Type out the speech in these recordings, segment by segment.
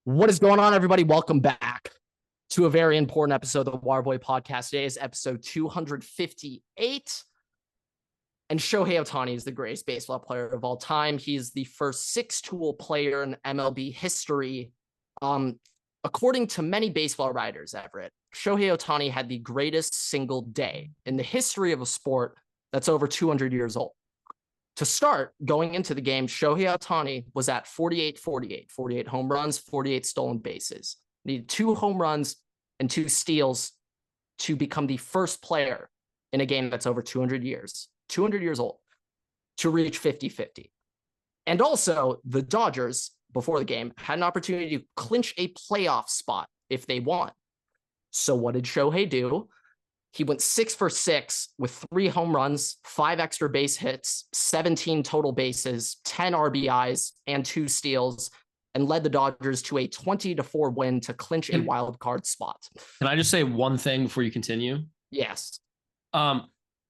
What is going on, everybody? Welcome back to a very important episode of the Waterboy Podcast. Today is episode 258. And Shohei Ohtani is the greatest baseball player of all time. He's the first six-tool player in MLB history. According to many baseball writers, Everett, Shohei Ohtani had the greatest single day in the history of a sport that's over 200 years old. To start, going into the game, Shohei Ohtani was at 48 home runs, 48 stolen bases. Needed 2 home runs and 2 steals to become the first player in a game that's over 200 years old, to reach 50-50. And also, the Dodgers, before the game, had an opportunity to clinch a playoff spot if they won. So what did Shohei do? He went 6 for 6 with 3 home runs, 5 extra base hits, 17 total bases, 10 RBIs, and 2 steals, and led the Dodgers to a 20-4 win to clinch a wild card spot. Can I just say one thing before you continue? Yes.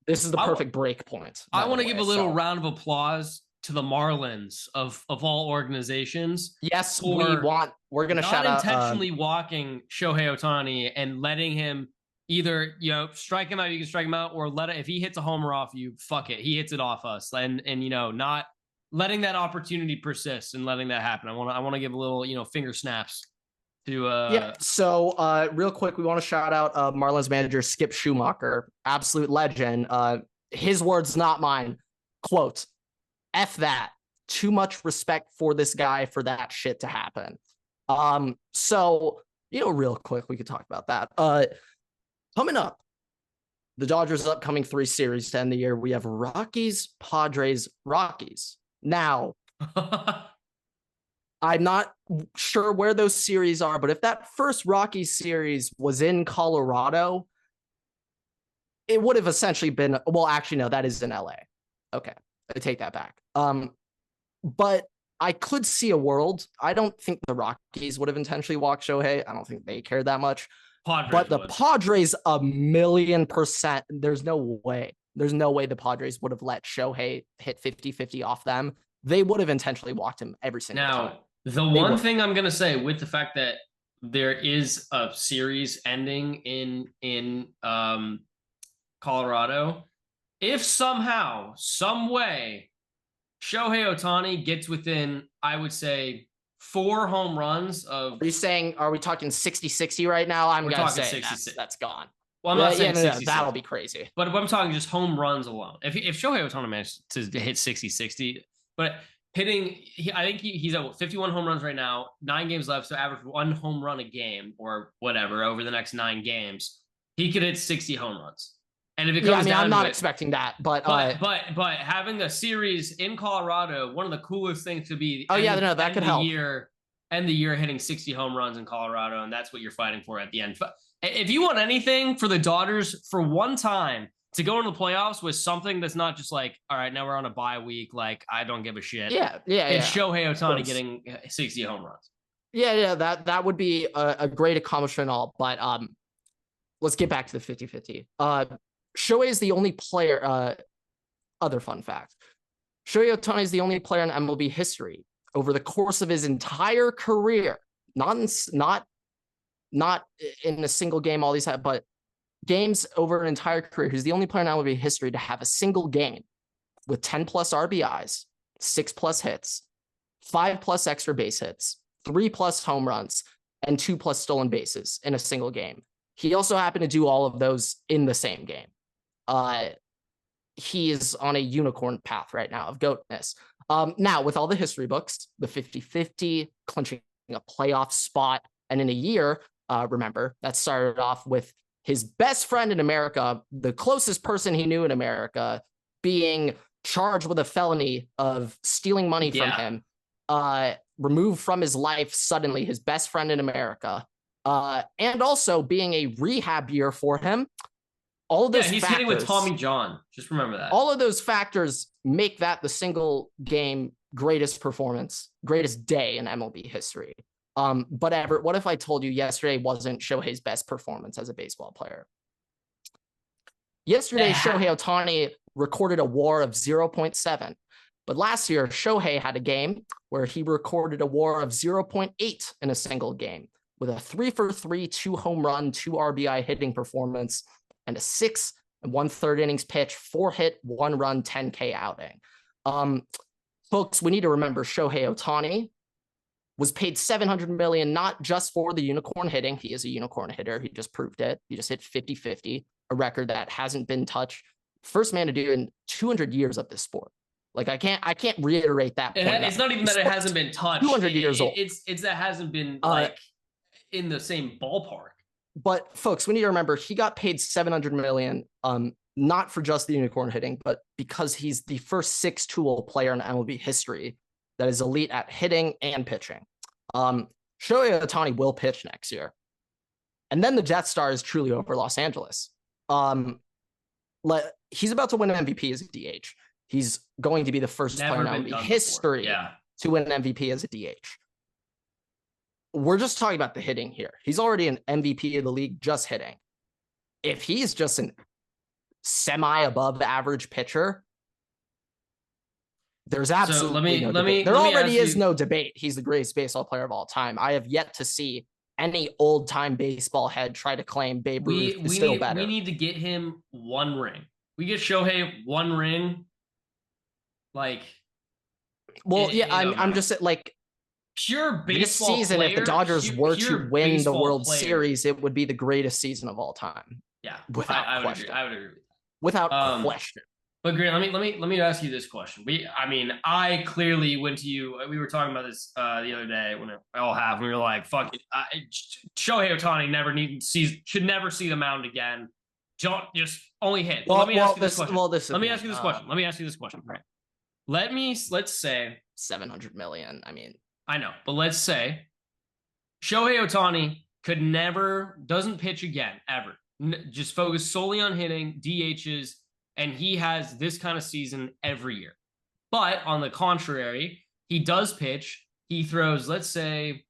This is the perfect break point. I want to give a little round of applause to the Marlins of all organizations. Yes, we're going to shout out. Not intentionally walking Shohei Ohtani and letting him either, strike him out, you can strike him out, or if he hits a homer off you, fuck it. He hits it off us. And not letting that opportunity persist and letting that happen. I want to give a little, finger snaps to So real quick, we want to shout out Marlins manager Skip Schumacher, absolute legend. His words, not mine. Quote, F that. Too much respect for this guy for that shit to happen. So, real quick, we could talk about that. Coming up, the Dodgers' upcoming 3 series to end the year, we have Rockies, Padres, Rockies. Now, I'm not sure where those series are, but if that first Rockies series was in Colorado, it would have essentially been, well, actually, no, that is in LA. Okay, I take that back. But I could see a world. I don't think the Rockies would have intentionally walked Shohei. I don't think they cared that much. But the Padres, 1,000,000%, there's no way the Padres would have let Shohei hit 50-50 off them. They would have intentionally walked him every single time. Now, the one thing I'm going to say with the fact that there is a series ending in Colorado, if somehow, some way, Shohei Ohtani gets within, I would say, 4 home runs of. Are we talking 60-60 right now? I'm going to say that's gone. Well, I'm not saying 60-60. That'll be crazy. But I'm talking just home runs alone. If Shohei Ohtani managed to hit 60-60, but I think he's at 51 home runs right now, 9 games left, so average 1 home run a game or whatever over the next 9 games, he could hit 60 home runs. And if it comes down I'm not expecting that, but having a series in Colorado, one of the coolest things to be. That could help. End the year hitting 60 home runs in Colorado, and that's what you're fighting for at the end. If you want anything for the Dodgers for one time to go into the playoffs with something that's not just like, all right, now we're on a bye week, like I don't give a shit. It's Shohei Ohtani getting 60 home runs. That would be a great accomplishment and all, but let's get back to the 50-50. Shohei is the only player, other fun fact, Shohei Ohtani is the only player in MLB history over the course of his entire career, not in a single game, all these, but games over an entire career. He's the only player in MLB history to have a single game with 10 plus RBIs, 6 plus hits, 5 plus extra base hits, 3 plus home runs, and 2 plus stolen bases in a single game. He also happened to do all of those in the same game. He is on a unicorn path right now of GOATness. Now, with all the history books, the 50-50, clinching a playoff spot, and in a year, remember, that started off with his best friend in America, the closest person he knew in America, being charged with a felony of stealing money from him, removed from his life suddenly, his best friend in America, and also being a rehab year for him. All of those he's factors, hitting with Tommy John. Just remember that. All of those factors make that the single game greatest performance, greatest day in MLB history. But Everett, what if I told you yesterday wasn't Shohei's best performance as a baseball player? Yesterday, Shohei Ohtani recorded a WAR of 0.7. But last year, Shohei had a game where he recorded a WAR of 0.8 in a single game with a 3-for-3, 2 home run, 2 RBI hitting performance, and a 6 1/3 innings pitch, 4 hit, 1 run, 10K outing. Folks, we need to remember Shohei Ohtani was paid $700 million, not just for the unicorn hitting. He is a unicorn hitter. He just proved it. He just hit 50-50, a record that hasn't been touched. First man to do in 200 years of this sport. Like I can't reiterate that point. It's not even that it hasn't been touched. 200 years old. It's that hasn't been like in the same ballpark. But folks, we need to remember he got paid $700 million, not for just the unicorn hitting, but because he's the first 6-tool player in MLB history that is elite at hitting and pitching. Shohei Ohtani will pitch next year. And then the Death Star is truly over Los Angeles. He's about to win an MVP as a DH. He's going to be the first player in MLB history to win an MVP as a DH. We're just talking about the hitting here. He's already an MVP of the league just hitting. If he's just an semi-above average pitcher, there's absolutely no debate. There already is no debate. He's the greatest baseball player of all time. I have yet to see any old-time baseball head try to claim Babe Ruth is still better. We need to get him 1 ring. We get Shohei 1 ring. Like, well, I'm just like pure baseball this season. Player, if the Dodgers were to win the World Series, it would be the greatest season of all time. Yeah, without question. I would agree. Without question. But Grant, let me ask you this question. I clearly went to you. We were talking about this the other day when it all happened. We were like, "Fuck it, Shohei Ohtani should never see the mound again. Don't just only hit." Let me ask you this question. Let me ask you this question. Right. Let's say $700 million. I know, but let's say Shohei Ohtani doesn't pitch again ever. Just focus solely on hitting DHs. And he has this kind of season every year. But on the contrary, he does pitch. He throws, let's say,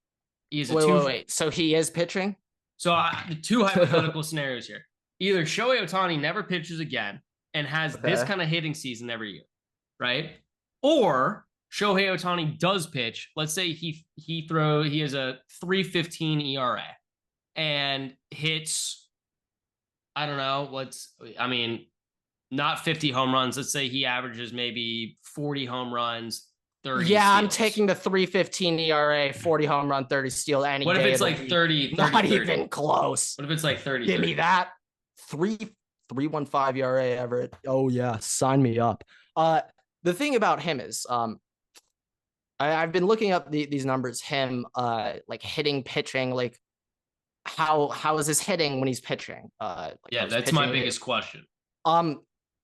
wait. So he is pitching? So the 2 hypothetical scenarios here. Either Shohei Ohtani never pitches again and has this kind of hitting season every year, right? Or Shohei Ohtani does pitch. Let's say he has a 3.15 ERA and hits, I don't know, not 50 home runs. Let's say he averages maybe 40 home runs, 30 steals. I'm taking the 3.15 ERA, 40 home run, 30 steal any day. What if it's like 30? Not even close. What if it's like 30? Give me that. 3.15 ERA, Everett. Oh, yeah. Sign me up. The thing about him is I've been looking up these numbers, him like hitting, pitching, like how is his hitting when he's pitching? That's my biggest question.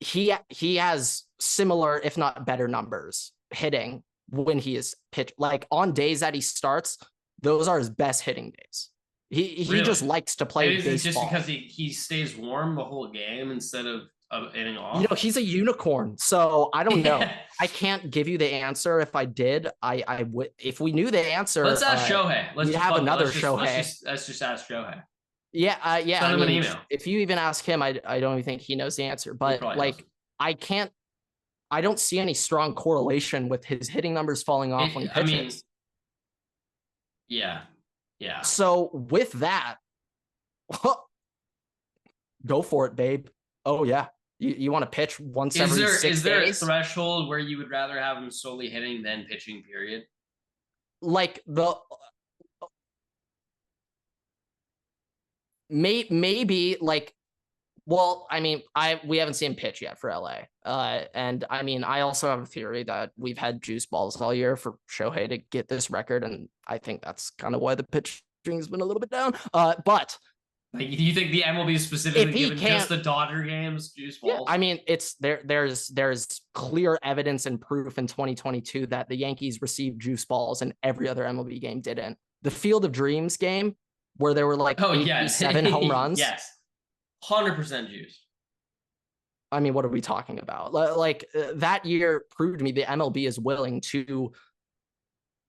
He has similar, if not better, numbers hitting when he is pitch. Like on days that he starts, those are his best hitting days. He just likes to play baseball. It's just because he stays warm the whole game instead of hitting off. He's a unicorn, so I don't know. I can't give you the answer. If I did, I would. If we knew the answer, let's ask Shohei. Let's have another Shohei. Let's just ask Shohei. Yeah. Send him an email. If you even ask him, I don't even think he knows the answer. But I don't see any strong correlation with his hitting numbers falling off when he pitches. Yeah. So with that, go for it, babe. Oh yeah, you want to pitch once every 6 days? Is there a threshold where you would rather have him solely hitting than pitching? Period. Like maybe like, well, we haven't seen him pitch yet for LA. And I also have a theory that we've had juice balls all year for Shohei to get this record. And I think that's kind of why the pitching has been a little bit down. But you think the MLB specifically given just the Dodger games juice balls? Yeah, it's there's clear evidence and proof in 2022 that the Yankees received juice balls and every other MLB game didn't. The Field of Dreams game, where there were like 7 home runs. Yes. 100% juice. What are we talking about? Like that year proved to me the MLB is willing to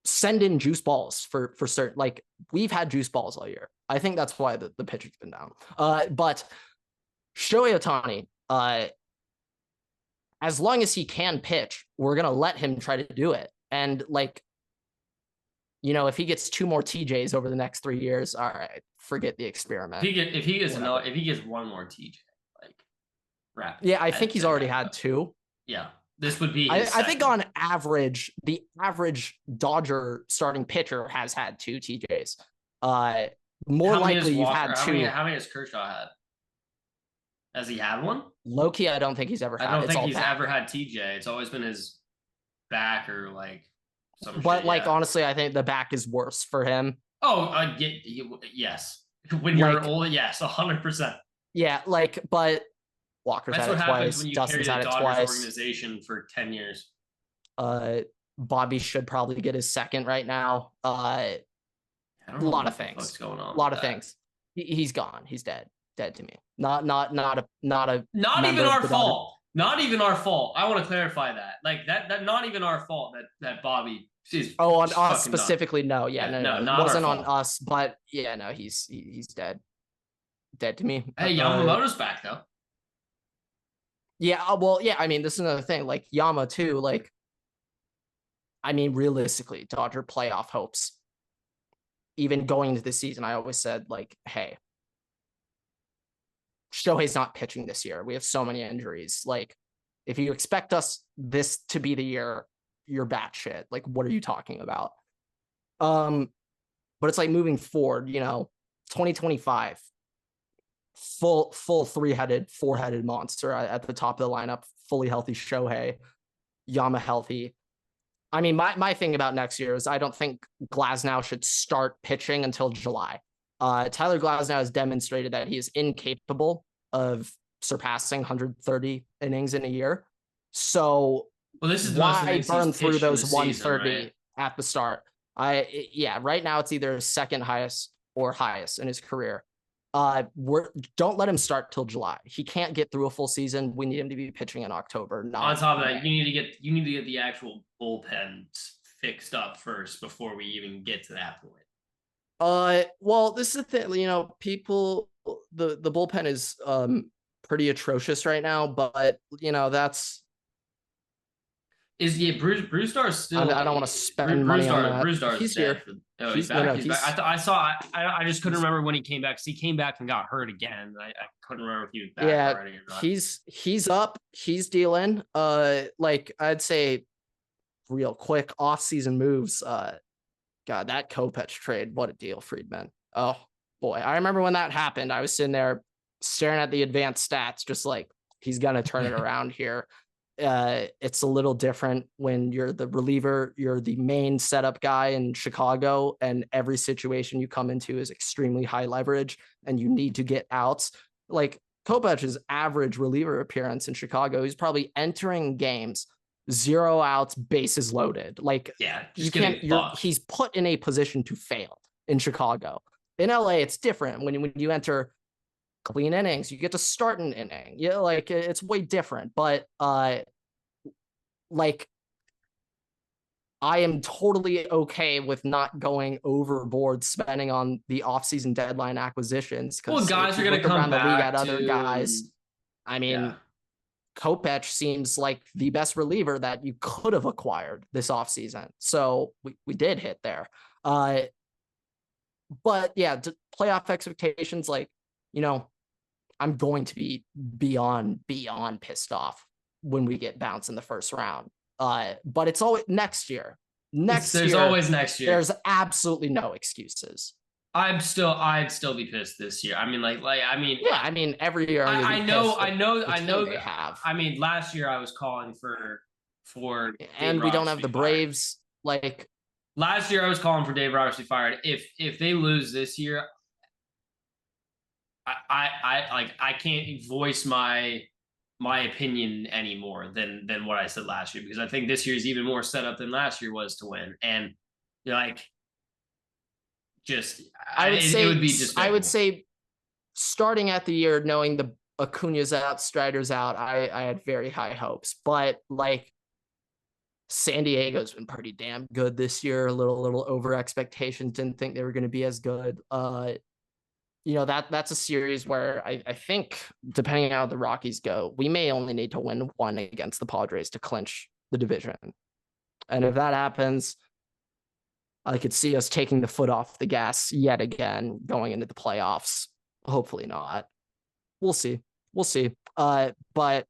send in juice balls for certain. Like we've had juice balls all year. I think that's why the pitching's been down. But Shohei Ohtani, as long as he can pitch, we're going to let him try to do it. And like, if he gets 2 more TJs over the next 3 years, all right, forget the experiment. If he gets one more TJ, like rapid. Yeah, I think he's already had 2. Yeah. This would be I think on average, the average Dodger starting pitcher has had 2 TJs. More likely you've had 2. How many has Kershaw had? Has he had one? Low-key, I don't think he's ever had. I don't think he's ever had TJ. It's always been his back or like some But shit, like, yeah. honestly, I think the back is worse for him. Oh, yes. When you're old, yes, 100%. Yeah, like, but Walker's That's had what it happens twice. when you Justin's carry had the it Dodgers twice. organization for 10 years. Bobby should probably get his second right now. A lot of things. What's going on? A lot of things. He's gone. He's dead. Dead to me. Not even our fault. Not even our fault. I want to clarify that. Like that not even our fault that Bobby is. Oh, on us specifically, no. Yeah, no. Not it wasn't our on fault. us, but yeah, no, he's dead. Dead to me. Hey, Yamamoto's back though. Yeah, well, yeah, I mean, this is another thing. Like Yama too, like, I mean, realistically, Dodger playoff hopes. Even going into the season, I always said, like, hey, Shohei's not pitching this year. We have so many injuries. Like, if you expect us this to be the year, you're batshit. Like, what are you talking about? But it's like moving forward, 2025, full 3-headed, 4-headed monster at the top of the lineup, fully healthy Shohei, Yama healthy. I mean, my thing about next year is I don't think Glasnow should start pitching until July. Tyler Glasnow has demonstrated that he is incapable of surpassing 130 innings in a year. So this is why burn through those 130 right? At the start? Right now it's either second highest or highest in his career. Don't let him start till July. He can't get through a full season. We need him to be pitching in October. On top of that, you need to get the actual bullpen fixed up first before we even get to that point. Well, this is the thing, people, the bullpen is pretty atrocious right now, but Brewstar's still. I don't want to spend money on that. Brewstar's he's here. He's back. He's back. I just couldn't remember when he came back. He came back and got hurt again. I couldn't remember if he was back already or not. He's up. He's dealing. Like I'd say, real quick off-season moves. God, that Kopech trade, what a deal, Friedman. Oh boy, I remember when that happened. I was sitting there staring at the advanced stats, just like, he's gonna turn it around here. It's a little different when you're the reliever, you're the main setup guy in Chicago, and every situation you come into is extremely high leverage and you need to get outs. Like Kopech's average reliever appearance in Chicago, he's probably entering games 0 outs, bases loaded. Like, yeah, he's put in a position to fail in Chicago. In LA, it's different. When you enter clean innings, you get to start an inning. Yeah, like it's way different. But like, I am totally okay with not going overboard spending on the offseason deadline acquisitions. Well, guys are going to come back. The league at other guys. I mean, yeah. Kopech seems like the best reliever that you could have acquired this offseason. So we did hit there. But yeah, playoff expectations, like, I'm going to be beyond pissed off when we get bounced in the first round. But it's always next year. There's always next year. There's absolutely no excuses. I'd still be pissed this year. I mean, yeah, I mean, every year. I know they have. I mean, last year I was calling for and we don't have the Braves. Like last year, I was calling for Dave Roberts to be fired. If they lose this year, I can't voice my opinion anymore than what I said last year, because I think this year is even more set up than last year was to win. And I would say starting at the year, knowing the Acuna's out, Strider's out, I had very high hopes. But like, San Diego's been pretty damn good this year. A little over expectations. Didn't think they were going to be as good. that's a series where I think, depending on how the Rockies go, we may only need to win one against the Padres to clinch the division. And if that happens, I could see us taking the foot off the gas yet again going into the playoffs. Hopefully not. We'll see. But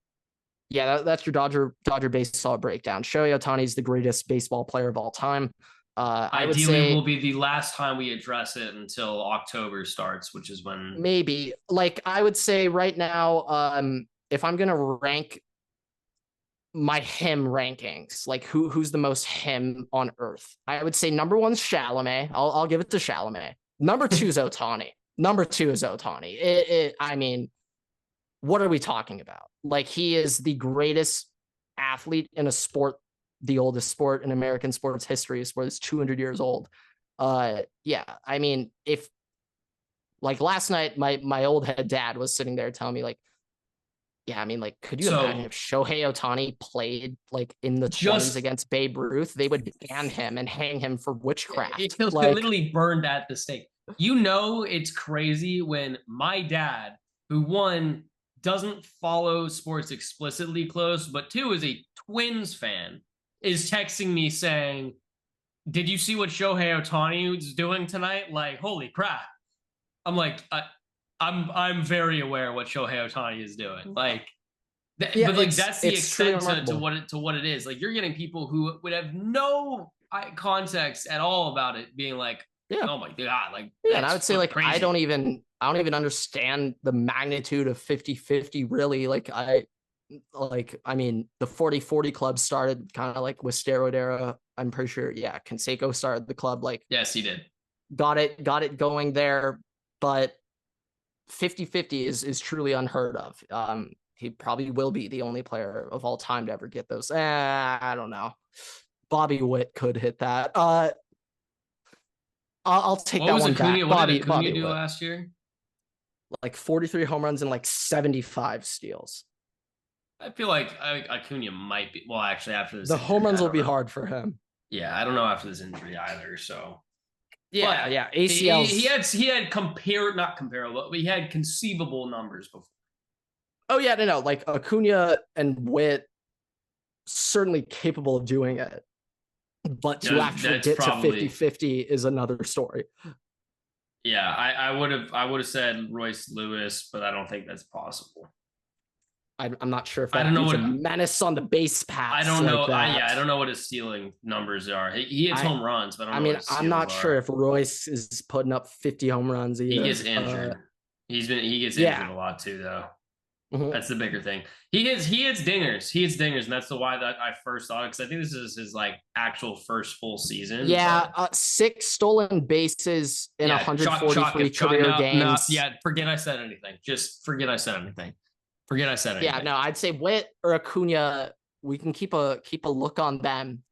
yeah, that's your Dodger baseball breakdown. Shohei Ohtani is the greatest baseball player of all time. I would say will be the last time we address it until October starts, which is when maybe. Like, I would say right now, if I'm gonna rank my him rankings, like who's the most him on earth, I would say number one's Chalamet. I'll give it to Chalamet. Number two is Ohtani. I mean, what are we talking about? Like, he is the greatest athlete in a sport, the oldest sport in American sports history, a sport that's 200 years old. Yeah, I mean, if like last night, my old head dad was sitting there telling me, like, yeah, I mean, like, could you imagine if Shohei Ohtani played like in the 20s against Babe Ruth? They would ban him and hang him for witchcraft. It literally burned at the stake. It's crazy when my dad, who one doesn't follow sports explicitly close, but two is a Twins fan, is texting me saying, "Did you see what Shohei Ohtani was doing tonight? Like, holy crap!" I'm like, I'm very aware what Shohei Ohtani is doing. Like, but like that's the extent to what it is. Like, you're getting people who would have no context at all about it, being like, oh my god, like, and I would say, like, crazy. I don't even understand the magnitude of 50-50 really. Like, I mean, the 40-40 club started kind of like with steroid era. I'm pretty sure, Canseco started the club. Like, yes, he did. Got it going there, but 50-50 is truly unheard of. He probably will be the only player of all time to ever get those. I don't know. Bobby Witt could hit that. I'll take that one back. What did Acuna do last year? Like 43 home runs and like 75 steals. I feel like Acuna might be. Well, actually, after this, the home runs will be hard for him. Yeah, I don't know after this injury either. So yeah, ACLs. He had not comparable, but he had conceivable numbers before. Oh yeah, no, like Acuna and Witt certainly capable of doing it. But to actually get to 50-50 is another story. Yeah, I would have said Royce Lewis, but I don't think that's possible. I'm not sure if that is a menace on the base pass. I don't know. I don't know what his ceiling numbers are. He hits home runs, but I'm not sure if Royce is putting up 50 home runs either. He gets injured. He gets injured a lot too, though. Mm-hmm. That's the bigger thing. He hits dingers, and that's the why that I first saw it, because I think this is his like actual first full season. Yeah, 6 stolen bases in 143 career games. Forget I said anything. Just forget I said anything. Yeah, no, I'd say Witt or Acuna, we can keep a look on them.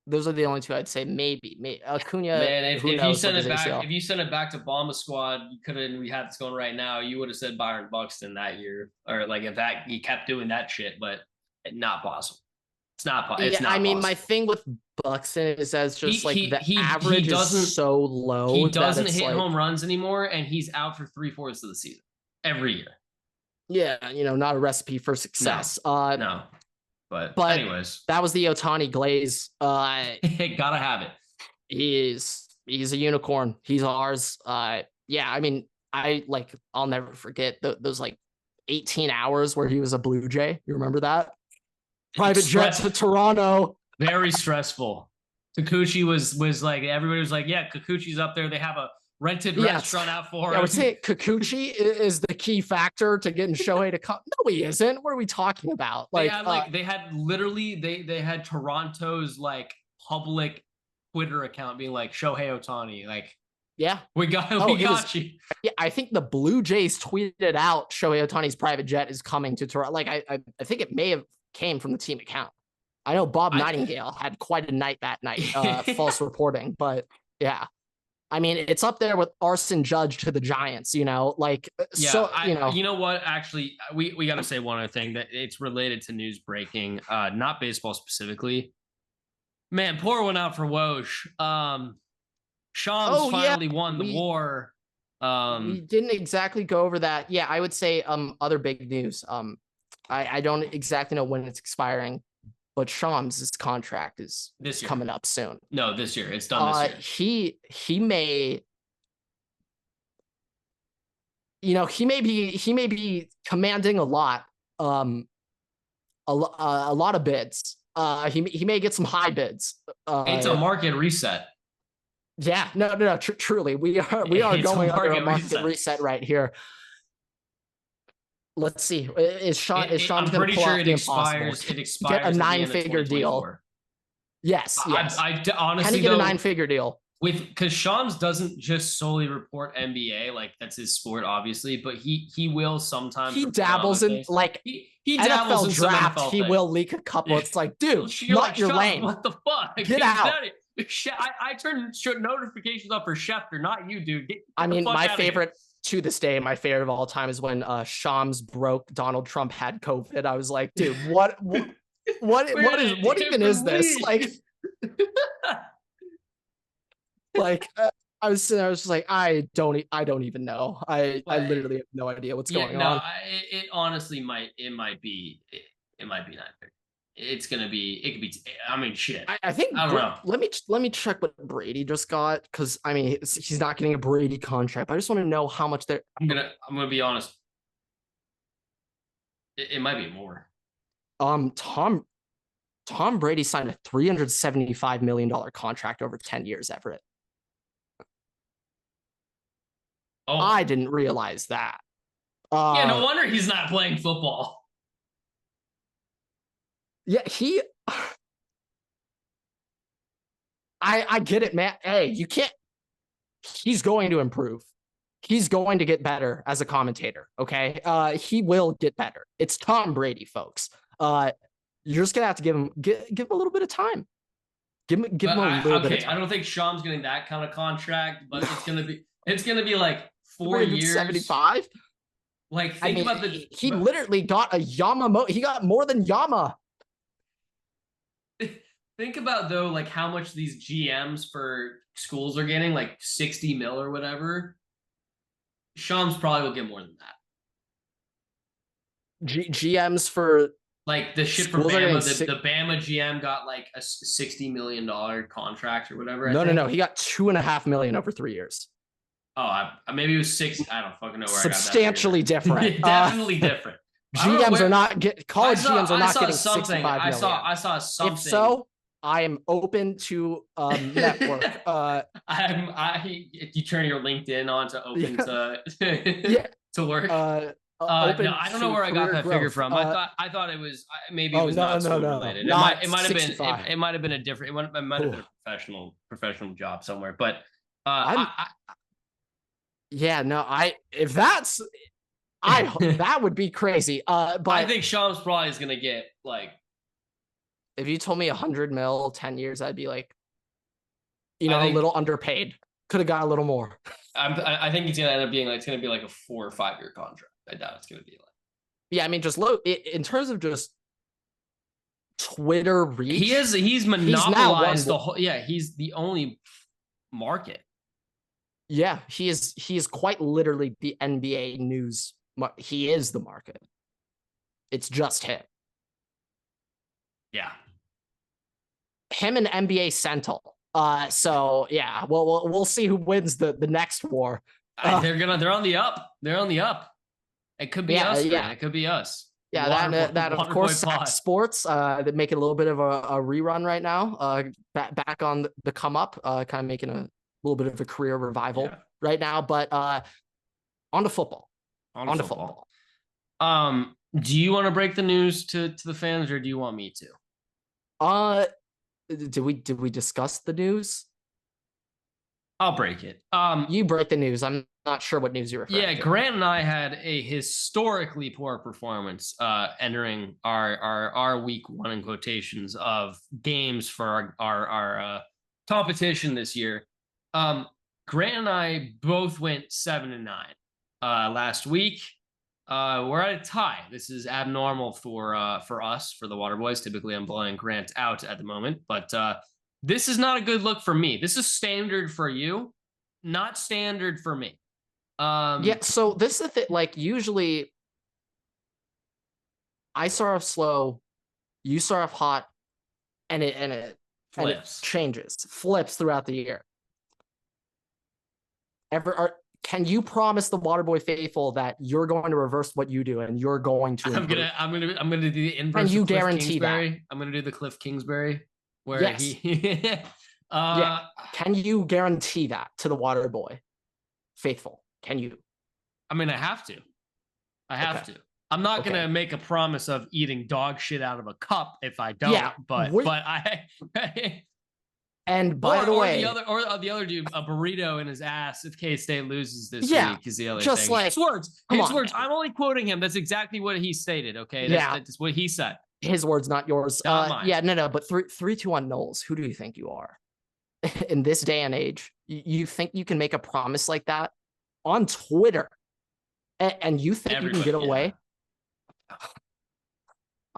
Those are the only two I'd say. Maybe Acuna. Man, if you send it back to Bomba Squad, we had this going right now. You would have said Byron Buxton that year, or like if that he kept doing that shit, but not possible. It's not possible. I mean, my thing with Buxton is that it's just the average is so low. He doesn't hit home runs anymore, and he's out for 3/4 of the season every year. Yeah, not a recipe for success. No. But anyways, that was the Ohtani glaze. Gotta have it. He's a unicorn. He's ours. Yeah, I mean, I'll never forget those like 18 hours where he was a Blue Jay. You remember that? Private jet to Toronto. Very stressful. Kikuchi was like, everybody was like, yeah, Kikuchi's up there. They have a rented restaurant out for him. I would say Kikuchi is the key factor to getting Shohei to come. No, he isn't. What are we talking about? They had Toronto's like public Twitter account being like Shohei Ohtani. Like, yeah, we got you. Yeah, I think the Blue Jays tweeted out Shohei Ohtani's private jet is coming to Toronto. Like, I think it may have came from the team account. I know Bob Nightingale had quite a night that night, false reporting, but yeah. I mean, it's up there with Arson Judge to the Giants, you know, like, you know what? Actually, we got to say one other thing that it's related to news breaking, not baseball specifically. Man, pour one out for Woj. Shams finally won the war. We didn't exactly go over that. Yeah, I would say other big news. I don't exactly know when it's expiring, but Shams' contract is This year. coming up soon. No, this year. It's done this year. He may, he may be commanding a lot of bids. He may get some high bids. It's a market reset. Yeah, no. Truly, we are going under a market reset right here. Let's see. Is Shams going to pull off the impossible? It expires. Get a 9-figure deal. Yes. I honestly, can he get a 9-figure deal? Because Shams doesn't just solely report NBA, like that's his sport, obviously, but he will sometimes. He dabbles in like he dabbles in draft. NFL he will leak a couple. It's like, dude, you're not your lane. What the fuck? Get out. I turn notifications off for Schefter, not you, dude. I mean, my favorite to this day, my favorite of all time is when Shams broke Donald Trump had COVID. I was like, dude, what even is this? Like, I was just like, I don't even know. I literally have no idea what's going on. It honestly might be 9-figure. It could be. I mean, shit. I think. I don't know. Let me check what Brady just got, because I mean he's not getting a Brady contract. I just want to know how much they're. I'm gonna be honest. It might be more. Tom Brady signed a $375 million contract over 10 years, Everett. Oh, I didn't realize that. Yeah, no wonder he's not playing football. Yeah, I get it, man. Hey, you can't. He's going to improve. He's going to get better as a commentator. Okay, he will get better. It's Tom Brady, folks. You're just gonna have to give him a little bit of time. Give him a little bit of time. I don't think Shams getting that kind of contract, but it's gonna be like 4 years. 75. Like, think about he literally got a Yamamoto. He got more than Yama. Think about, though, like how much these GMs for schools are getting, like 60 mil or whatever. Shams probably will get more than that. GMs for like the shit for Bama. The Bama GM got like a $60 million contract or whatever. No. He got $2.5 million over 3 years. Oh, maybe it was 6. I don't fucking know where substantially I got that. Different. Definitely different. GMs are not college GMs are not getting $65 million. I saw something. If so, I am open to network. You turn your LinkedIn on to open to work. No, I don't know where I got that figure from. I thought it was maybe it was not school related. It might have been a different. It might have been a professional job somewhere. But if that's. That would be crazy. But I think Shams probably is gonna get like. If you told me 100 mil 10 years, I'd be like, a little underpaid. Could have got a little more. I think it's gonna end up being like, it's gonna be like a 4 or 5 year contract. I doubt it's gonna be like. Yeah, I mean, just low in terms of just Twitter reach. He's monopolized the whole. Yeah, he's the only market. Yeah, he is quite literally the NBA news. He is the market. It's just him. Yeah. Him and NBA Central. So yeah, we'll see who wins the next war. They're on the up. They're on the up. It could be us. Yeah, it could be us. Yeah, that of course sports. That making a little bit of a rerun right now. Back on the come up. Kind of making a little bit of a career revival right now. But on to football. On to football. Do you want to break the news to the fans, or do you want me to? Did we discuss the news? I'll break it. You break the news. I'm not sure what news you're referring to. Yeah, Grant and I had a historically poor performance entering our week 1 in quotations of games for our competition this year. Grant and I both went 7-9 last week. We're at a tie. This is abnormal for us, for the Water Boys. Typically, I'm blowing Grant out at the moment, but this is not a good look for me. This is standard for you, not standard for me. Yeah, so this is the thing, like usually I start off slow, you start off hot, and it flips throughout the year. Can you promise the Waterboy faithful that you're going to reverse what you do and you're going to improve? I'm gonna do the inverse. Can you of Cliff guarantee Kingsbury. that? I'm gonna do the Cliff Kingsbury, where yes. he. Yeah. Can you guarantee that to the Waterboy faithful? Can you? I mean, I have to. I'm not gonna make a promise of eating dog shit out of a cup if I don't. Yeah, but I. And by the way, the other dude, a burrito in his ass if K-State loses this week is the other thing. Like his words. I'm only quoting him. That's exactly what he stated. Okay, that's what he said. His words, not yours. Yeah, no. But 3-2 Knowles. Who do you think you are? In this day and age, you think you can make a promise like that on Twitter, and you think you can get away? Yeah.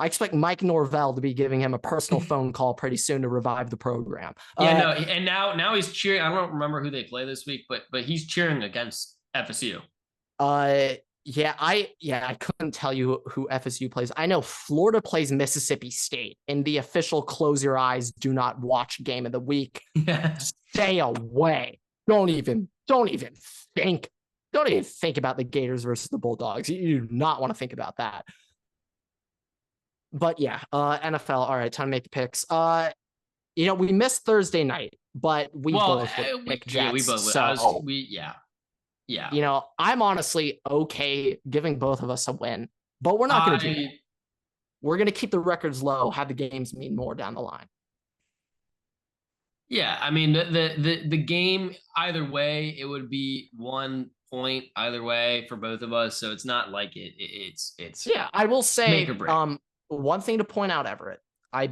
I expect Mike Norvell to be giving him a personal phone call pretty soon to revive the program. And now he's cheering. I don't remember who they play this week, but he's cheering against FSU. I couldn't tell you who FSU plays. I know Florida plays Mississippi State in the official close your eyes, do not watch game of the week. Stay away. Don't even think about the Gators versus the Bulldogs. You do not want to think about that. But yeah, NFL. All right, time to make the picks. We missed Thursday night, but we both picked Jets. Yeah, we both. Yeah. I'm honestly okay giving both of us a win, but we're not going to do that. We're going to keep the records low, have the games mean more down the line. Yeah, I mean the game either way, it would be 1 point either way for both of us, so it's not like it's yeah. I will say one thing to point out, Everett. I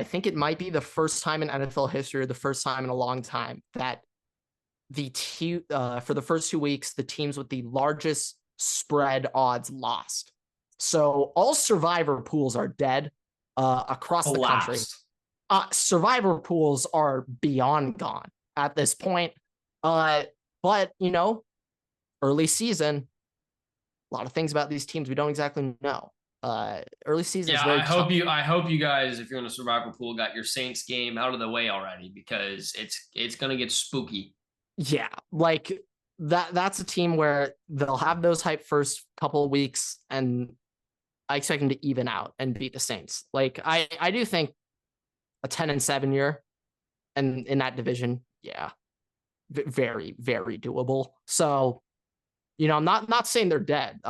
think it might be the first time in NFL history, or the first time in a long time, that for the first 2 weeks, the teams with the largest spread odds lost. So all survivor pools are dead across the country. Survivor pools are beyond gone at this point. But early season, a lot of things about these teams we don't exactly know. Early season is very tough. I hope you guys, if you're in a survivor pool, got your Saints game out of the way already, because it's gonna get spooky. Yeah, like that's a team where they'll have those hype first couple of weeks, and I expect them to even out and beat the Saints. Like I do think a 10-7 year and in that division, yeah, very, very doable. So, I'm not saying they're dead.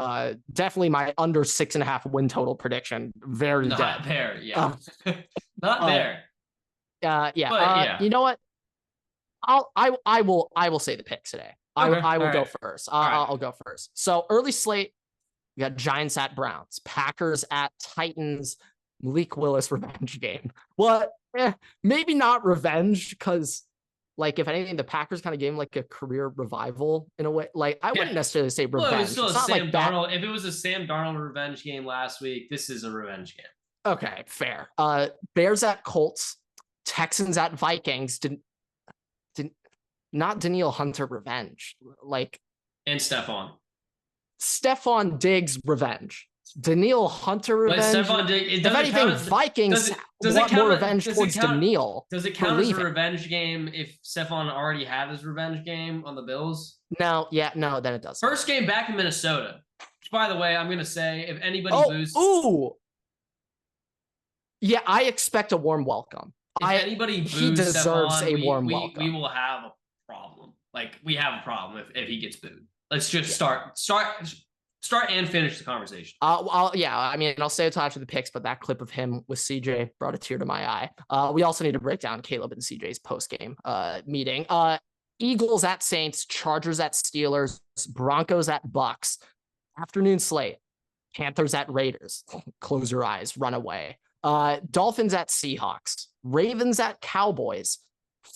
Definitely my under 6.5 win total prediction. Very not dead. There, yeah. Not there. Yeah. You know what? I will say the picks today. Okay. I will go first. I'll go first. So early slate, we got Giants at Browns, Packers at Titans, Malik Willis revenge game. What? Maybe not revenge, because like, if anything, the Packers kind of gave him like a career revival in a way. Like, I wouldn't necessarily say revenge. Well, it was still Sam Darnold. If it was a Sam Darnold revenge game last week, this is a revenge game. Okay, fair. Bears at Colts, Texans at Vikings. Not Danielle Hunter revenge. Like, and Stephon Diggs revenge. Danielle Hunter revenge. If anything, Vikings want more revenge towards Danielle. Does it count as a revenge game if Stephon already had his revenge game on the Bills? No, then it doesn't. First game back in Minnesota. Which, by the way, I'm going to say, if anybody boosts... Yeah, I expect a warm welcome. If anybody boosts he deserves Stephon, a warm welcome. We will have a problem. Like, we have a problem if he gets booed. Let's just start and finish the conversation. I'll say it's after the picks, but that clip of him with CJ brought a tear to my eye. We also need to break down Caleb and CJ's post-game meeting. Eagles at Saints, Chargers at Steelers, Broncos at Bucks. Afternoon slate, Panthers at Raiders. Close your eyes, run away. Dolphins at Seahawks, Ravens at Cowboys,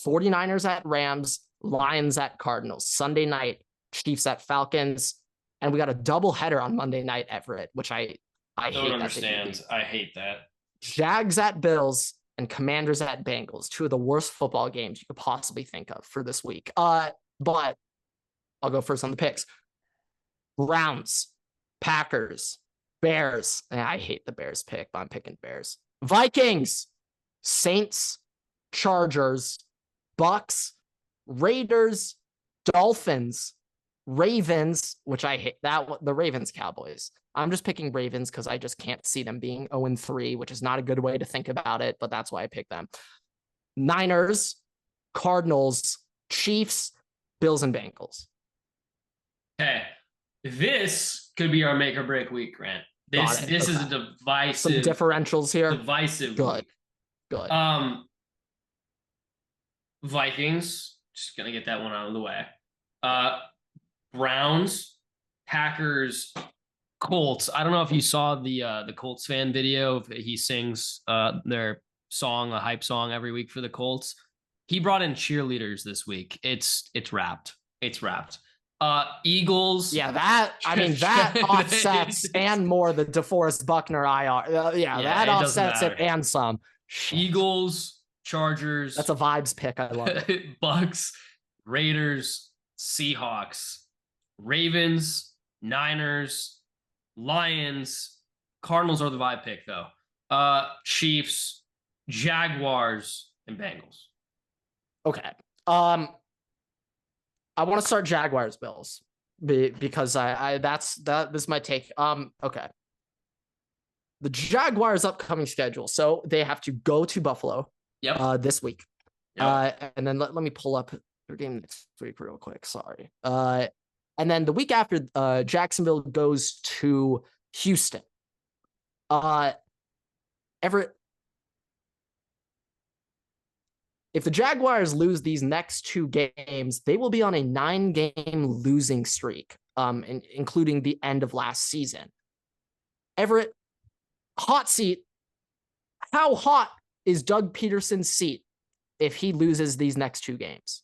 49ers at Rams, Lions at Cardinals. Sunday night, Chiefs at Falcons. And we got a double header on Monday night, Everett, which I don't understand. I hate that. Jags at Bills and Commanders at Bengals. Two of the worst football games you could possibly think of for this week. But I'll go first on the picks. Browns, Packers, Bears. I hate the Bears pick, but I'm picking Bears. Vikings, Saints, Chargers, Bucks, Raiders, Dolphins, Ravens, which I hate that. The Ravens, Cowboys. I'm just picking Ravens because I just can't see them being 0-3, which is not a good way to think about it, but that's why I picked them. Niners, Cardinals, Chiefs, Bills, and Bengals. Okay. This could be our make or break week, Grant. This is a divisive. Some differentials here. Divisive. Good. Good. Vikings. Just gonna get that one out of the way. Browns, Packers, Colts. I don't know if you saw the Colts fan video. He sings their song, a hype song every week for the Colts. He brought in cheerleaders this week. It's wrapped. It's wrapped. Eagles. Yeah, that offsets and more the DeForest Buckner IR. That offsets it and some. Shit. Eagles, Chargers. That's a vibes pick. I love it. Bucks, Raiders, Seahawks, Ravens, Niners, Lions. Cardinals are the vibe pick though. Chiefs, Jaguars, and Bengals. Okay. I want to start Jaguars Bills because this is my take. Okay. The Jaguars upcoming schedule. So they have to go to Buffalo this week. Yep. And then let me pull up their game next week real quick. Sorry. And then the week after, Jacksonville goes to Houston. Everett, if the Jaguars lose these next 2 games, they will be on a 9-game losing streak, including the end of last season. Everett, hot seat. How hot is Doug Peterson's seat if he loses these next 2 games?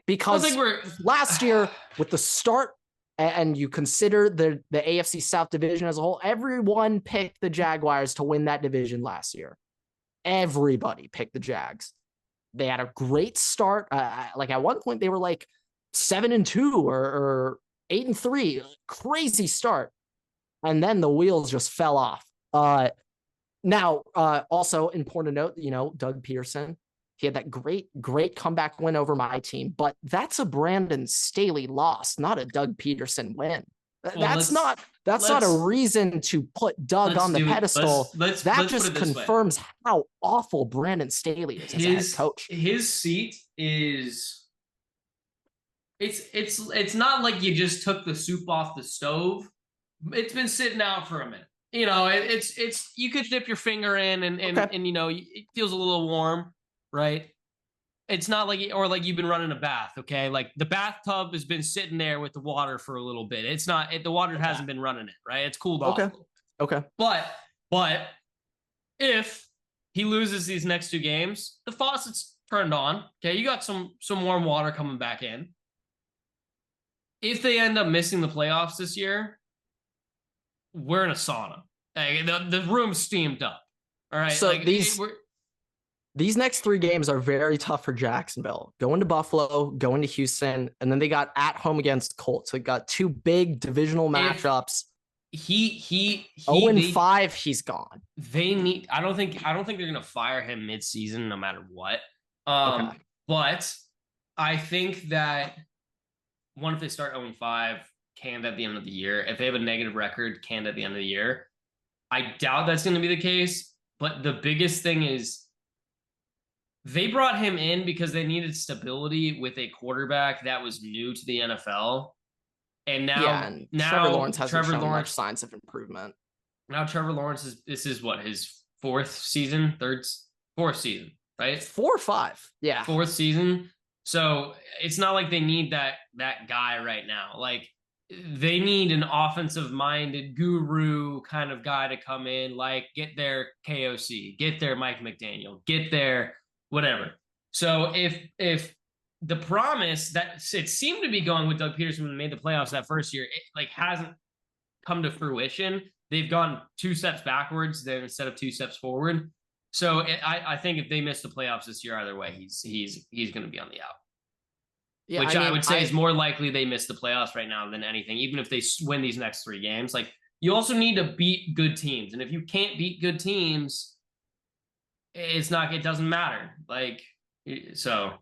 Because last year, with the start, and you consider the AFC South division as a whole, everyone picked the Jaguars to win that division last year. Everybody picked the Jags. They had a great start. Like at one point, they were like 7-2 or 8-3. Crazy start. And then the wheels just fell off. Now, also important to note, Doug Peterson, he had that great comeback win over my team, but that's a Brandon Staley loss, not a Doug Peterson win. That's not a reason to put Doug on the pedestal. Let's just confirms how awful Brandon Staley is as a head coach. His seat is it's not like you just took the soup off the stove. It's been sitting out for a minute. It's you could dip your finger in and it feels a little warm. Right. It's not like you've been running a bath. Okay. Like the bathtub has been sitting there with the water for a little bit. It's not, the water hasn't been running it. Right. It's cooled off. Okay. But if he loses these next 2 games, the faucet's turned on. Okay. You got some warm water coming back in. If they end up missing the playoffs this year, we're in a sauna. Like, the room's steamed up. All right. So these next 3 games are very tough for Jacksonville. Going to Buffalo, going to Houston, and then they got at home against Colts. So they got 2 big divisional matchups. He 0-5, he's gone. They need. I don't think they're gonna fire him mid-season, no matter what. But I think that if they start 0-5, canned at the end of the year. If they have a negative record, canned at the end of the year. I doubt that's going to be the case. But the biggest thing is, they brought him in because they needed stability with a quarterback that was new to the NFL. And now Trevor Lawrence hasn't shown much signs of improvement. Now Trevor Lawrence this is what, his 4th season, right? 4 or 5. Yeah. 4th season. So it's not like they need that guy right now. Like, they need an offensive minded guru kind of guy to come in, like get their KOC, get their Mike McDaniel, get their whatever. So if the promise that it seemed to be going with Doug Peterson when they made the playoffs that first year, it hasn't come to fruition. They've gone 2 steps backwards then instead of 2 steps forward. So I think if they miss the playoffs this year, either way, he's going to be on the out. Yeah, Which I mean, I would say is more likely they miss the playoffs right now than anything, even if they win these next 3 games. Like, you also need to beat good teams. And if you can't beat good teams, it doesn't matter. Like, so.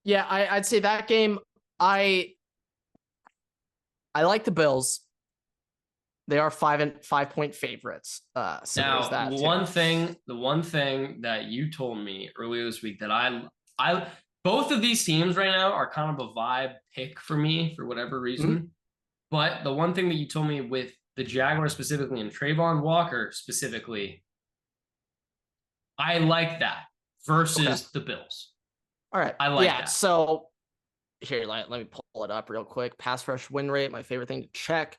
Yeah, I'd say that game, I like the Bills. They are 5-point favorites. So Now, there's that the one thing that you told me earlier this week that I both of these teams right now are kind of a vibe pick for me for whatever reason. Mm-hmm. But the one thing that you told me with the Jaguars specifically and Trayvon Walker specifically, I like that versus the Bills. All right. I like that. So here, let me pull it up real quick. Pass rush win rate, my favorite thing to check.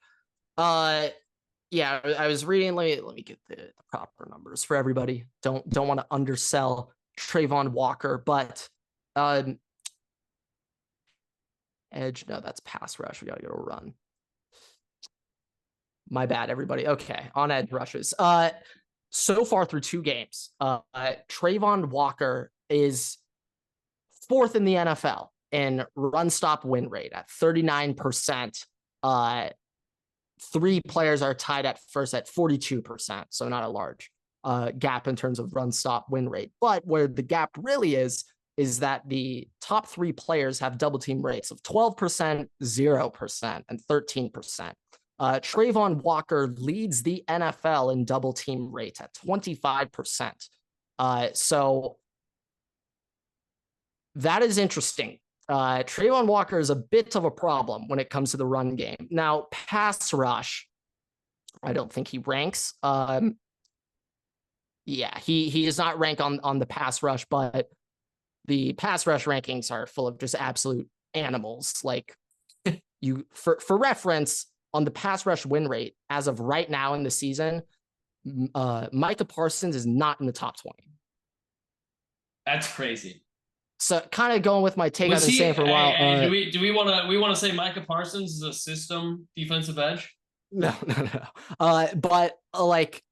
Yeah, I was reading. Let me get the proper numbers for everybody. Don't want to undersell Trayvon Walker, but edge. No, that's pass rush. We gotta go run. My bad, everybody. Okay, on edge rushes. So far through 2 games, Trayvon Walker is 4th in the NFL in run stop win rate at 39%. 3 players are tied at first at 42%, so not a large gap in terms of run stop win rate. But where the gap really is that the top 3 players have double team rates of 12%, 0%, and 13%. Trayvon Walker leads the NFL in double team rate at 25%. So that is interesting. Trayvon Walker is a bit of a problem when it comes to the run game. Now, pass rush, I don't think he ranks. Yeah, he does not rank on the pass rush, but the pass rush rankings are full of just absolute animals. Like, you for reference, on the pass rush win rate as of right now in the season, Micah Parsons is not in the top 20. That's crancy. So kind of going with my take I've been saying for a while. Do we want to say Micah Parsons is a system defensive edge? No. But like,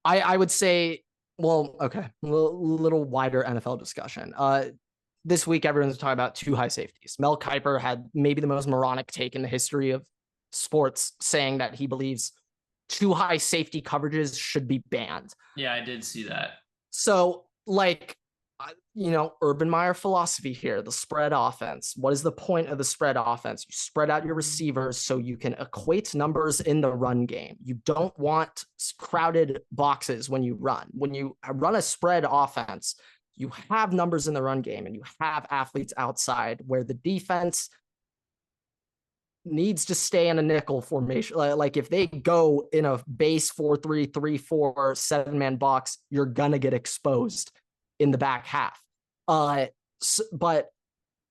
I would say, well, okay, a little wider NFL discussion. This week, everyone's talking about 2 high safeties. Mel Kiper had maybe the most moronic take in the history of sports, saying that he believes 2 high safety coverages should be banned. Yeah, I did see that. So, like, Urban Meyer philosophy here, the spread offense. What is the point of the spread offense? You spread out your receivers so you can equate numbers in the run game. You don't want crowded boxes when you run. When you run a spread offense, you have numbers in the run game and you have athletes outside where the defense needs to stay in a nickel formation. Like, if they go in a base 4-3, 3-4, 7-man box, you're going to get exposed in the back half. But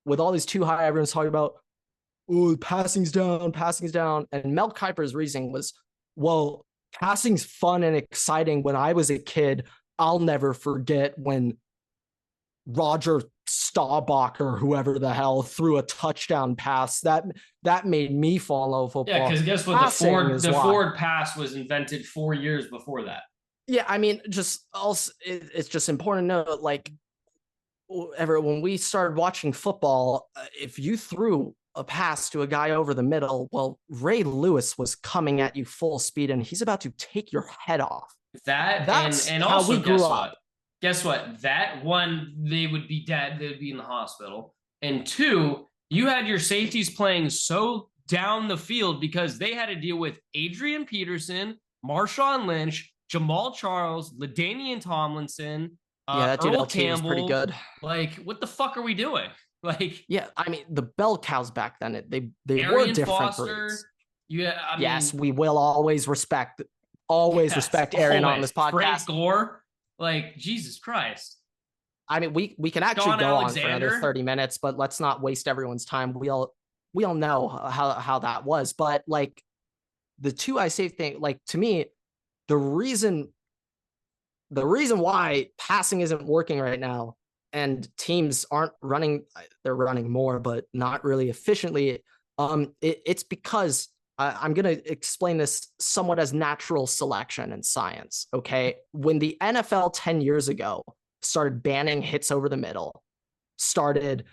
with all these 2 high, everyone's talking about, oh, passing's down. And Mel Kiper's reasoning was, well, passing's fun and exciting. When I was a kid, I'll never forget when Roger Staubach or whoever the hell threw a touchdown pass. That made me fall in love with football. Yeah, because guess what? The forward pass was invented 4 years before that. Yeah, I mean, just also, it's just important to note, like, when we started watching football, if you threw a pass to a guy over the middle, well, Ray Lewis was coming at you full speed and he's about to take your head off. That's and how also, we grew up. Guess what? That one, they would be dead. They would be in the hospital. And 2, you had your safeties playing so down the field because they had to deal with Adrian Peterson, Marshawn Lynch, Jamal Charles, LaDainian Tomlinson. Yeah, that dude Earl LT Campbell, was pretty good. Like, what the fuck are we doing? Like, yeah, I mean, the bell cows back then, they Arian were different Foster, breeds. Yeah, yes, we will always respect Arian on this podcast. Frank Gore. Like, Jesus Christ. I mean, we can actually John go Alexander. on for another 30 minutes, but let's not waste everyone's time. We all know how that was. But like, the 2 I say thing, like, to me, the reason why passing isn't working right now and teams aren't running, they're running more, but not really efficiently. It's because I'm going to explain this somewhat as natural selection and science. Okay. When the NFL 10 years ago started banning hits over the middle, started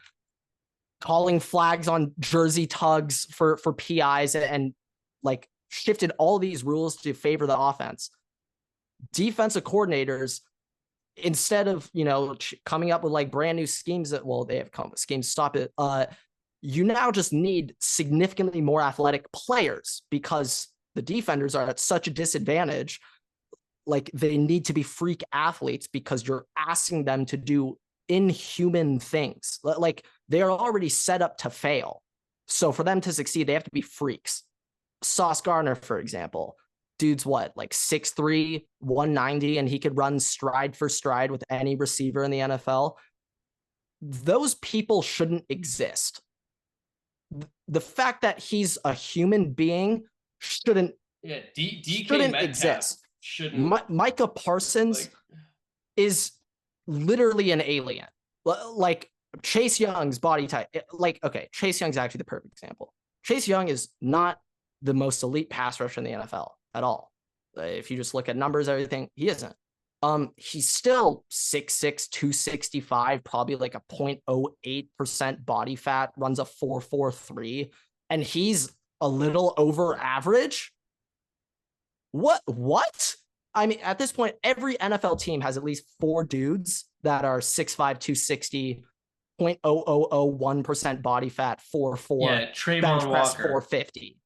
calling flags on jersey tugs for PIs and like shifted all these rules to favor the offense, defensive coordinators, instead of, coming up with like brand new schemes they have come schemes to stop it. You now just need significantly more athletic players because the defenders are at such a disadvantage. Like they need to be freak athletes because you're asking them to do inhuman things. Like they are already set up to fail. So for them to succeed, they have to be freaks. Sauce Gardner, for example, dude's like 6'3", 190, and he could run stride for stride with any receiver in the NFL. Those people shouldn't exist. The fact that he's a human being shouldn't exist. Micah Parsons is literally an alien. Like Chase Young's body type. Chase Young's actually the perfect example. Chase Young is not the most elite pass rusher in the NFL at all. If you just look at numbers, everything, he isn't. He's still 6'6", 265, probably like a 0.08% body fat, runs a 4.43, and he's a little over average. What? I mean, at this point, every NFL team has at least 4 dudes that are 6'5", 260, 0.0001% body fat, 4.4, bench press 450.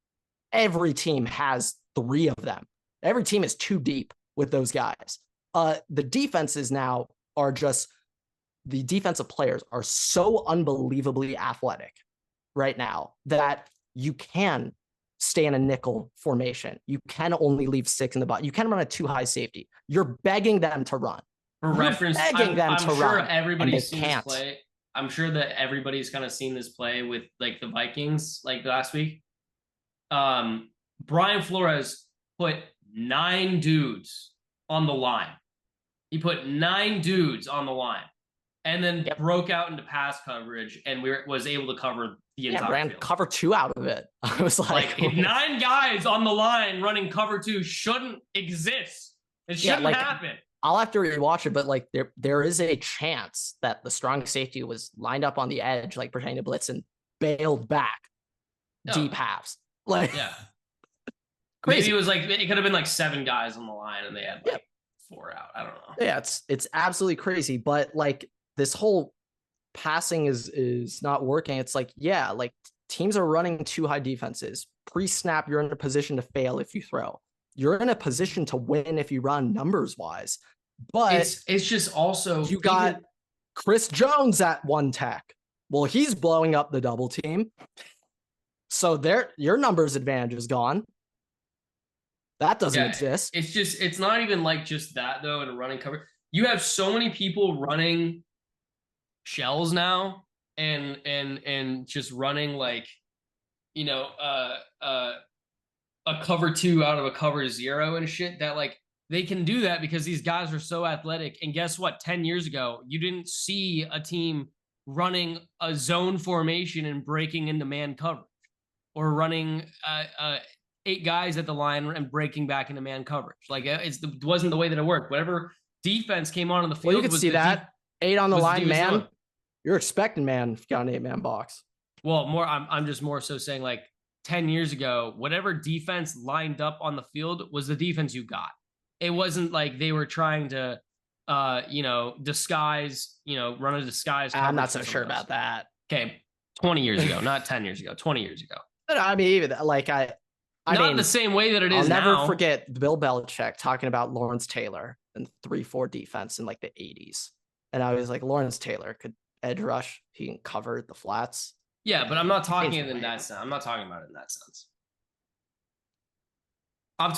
Every team has 3 of them. Every team is too deep with those guys. The defenses now are just, the defensive players are so unbelievably athletic right now that you can stay in a nickel formation. You can only leave 6 in the box. You can run a 2 high safety. You're begging them to run. For reference, I'm sure everybody's seen this play. I'm sure that everybody's kind of seen this play with like the Vikings like last week. Brian Flores put 9 dudes on the line. He put 9 dudes on the line and then broke out into pass coverage and was able to cover the entire field. Cover 2 out of it. I was like 9 guys on the line running cover 2 shouldn't exist. It shouldn't happen. I'll have to rewatch it, but like there is a chance that the strong safety was lined up on the edge, like pretending to blitz, and bailed back deep halves. Like, crazy. Maybe it was like, it could have been like 7 guys on the line and they had 4 out. I don't know. Yeah, it's absolutely crazy. But like this whole passing is not working. It's like, like teams are running too high defenses. Pre-snap, you're in a position to fail if you throw. You're in a position to win if you run numbers wise. But it's just also you got Chris Jones at 1 tech. Well, he's blowing up the double team. So your numbers advantage is gone. That doesn't exist. It's not even like just that though in a running cover. You have so many people running shells now and just running like, a cover 2 out of a cover 0 and shit, that like they can do that because these guys are so athletic. And guess what? 10 years ago, you didn't see a team running a zone formation and breaking into man coverage or running 8 guys at the line and breaking back into man coverage. Like it wasn't the way that it worked. Whatever defense came on the field. Well, you could see that 8 on the line, man. You're expecting man if you got an 8-man box. Well, I'm just more so saying like 10 years ago, whatever defense lined up on the field was the defense you got. It wasn't like they were trying to, disguise, run a disguise. I'm not so sure about that. Okay. 20 years ago, not 10 years ago, 20 years ago. But I mean, even like I not mean, in the same way that it is now. I'll never now. forget Bill Belichick talking about Lawrence Taylor and 3-4 defense in like the 80s. And I was like, Lawrence Taylor could edge rush. He can cover the flats. Yeah, but I'm not talking in that sense. I'm not talking about it in that sense. I'm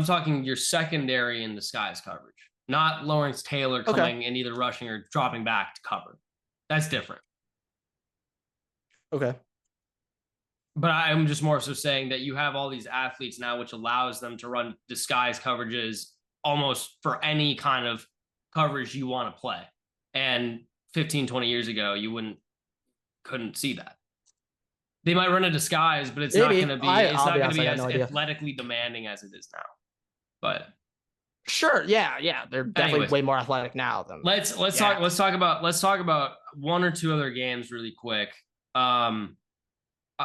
talking your secondary and disguise coverage, not Lawrence Taylor coming and either rushing or dropping back to cover. That's different. Okay. But I'm just more so saying that you have all these athletes now, which allows them to run disguise coverages almost for any kind of coverage you want to play. And 15, 20 years ago, you couldn't see that. They might run a disguise, but it's Maybe. not going to be. It's I'll not be going to honest, I be got as no idea. athletically demanding as it is now. But Sure, yeah, they're definitely anyways, way more athletic now than. let's talk about one or two other games really quick.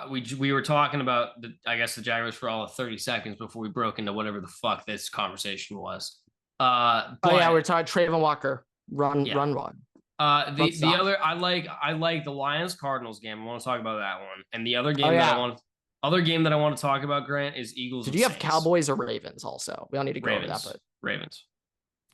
We were talking about I guess the Jaguars for all of 30 seconds before we broke into whatever the fuck this conversation was. But we're talking Trayvon Walker run. One. The other I like the Lions Cardinals game. I want to talk about that one. And the other game that I want to talk about, Grant, is Eagles. Did you have Cowboys or Ravens also? We don't need to go over that, but Ravens.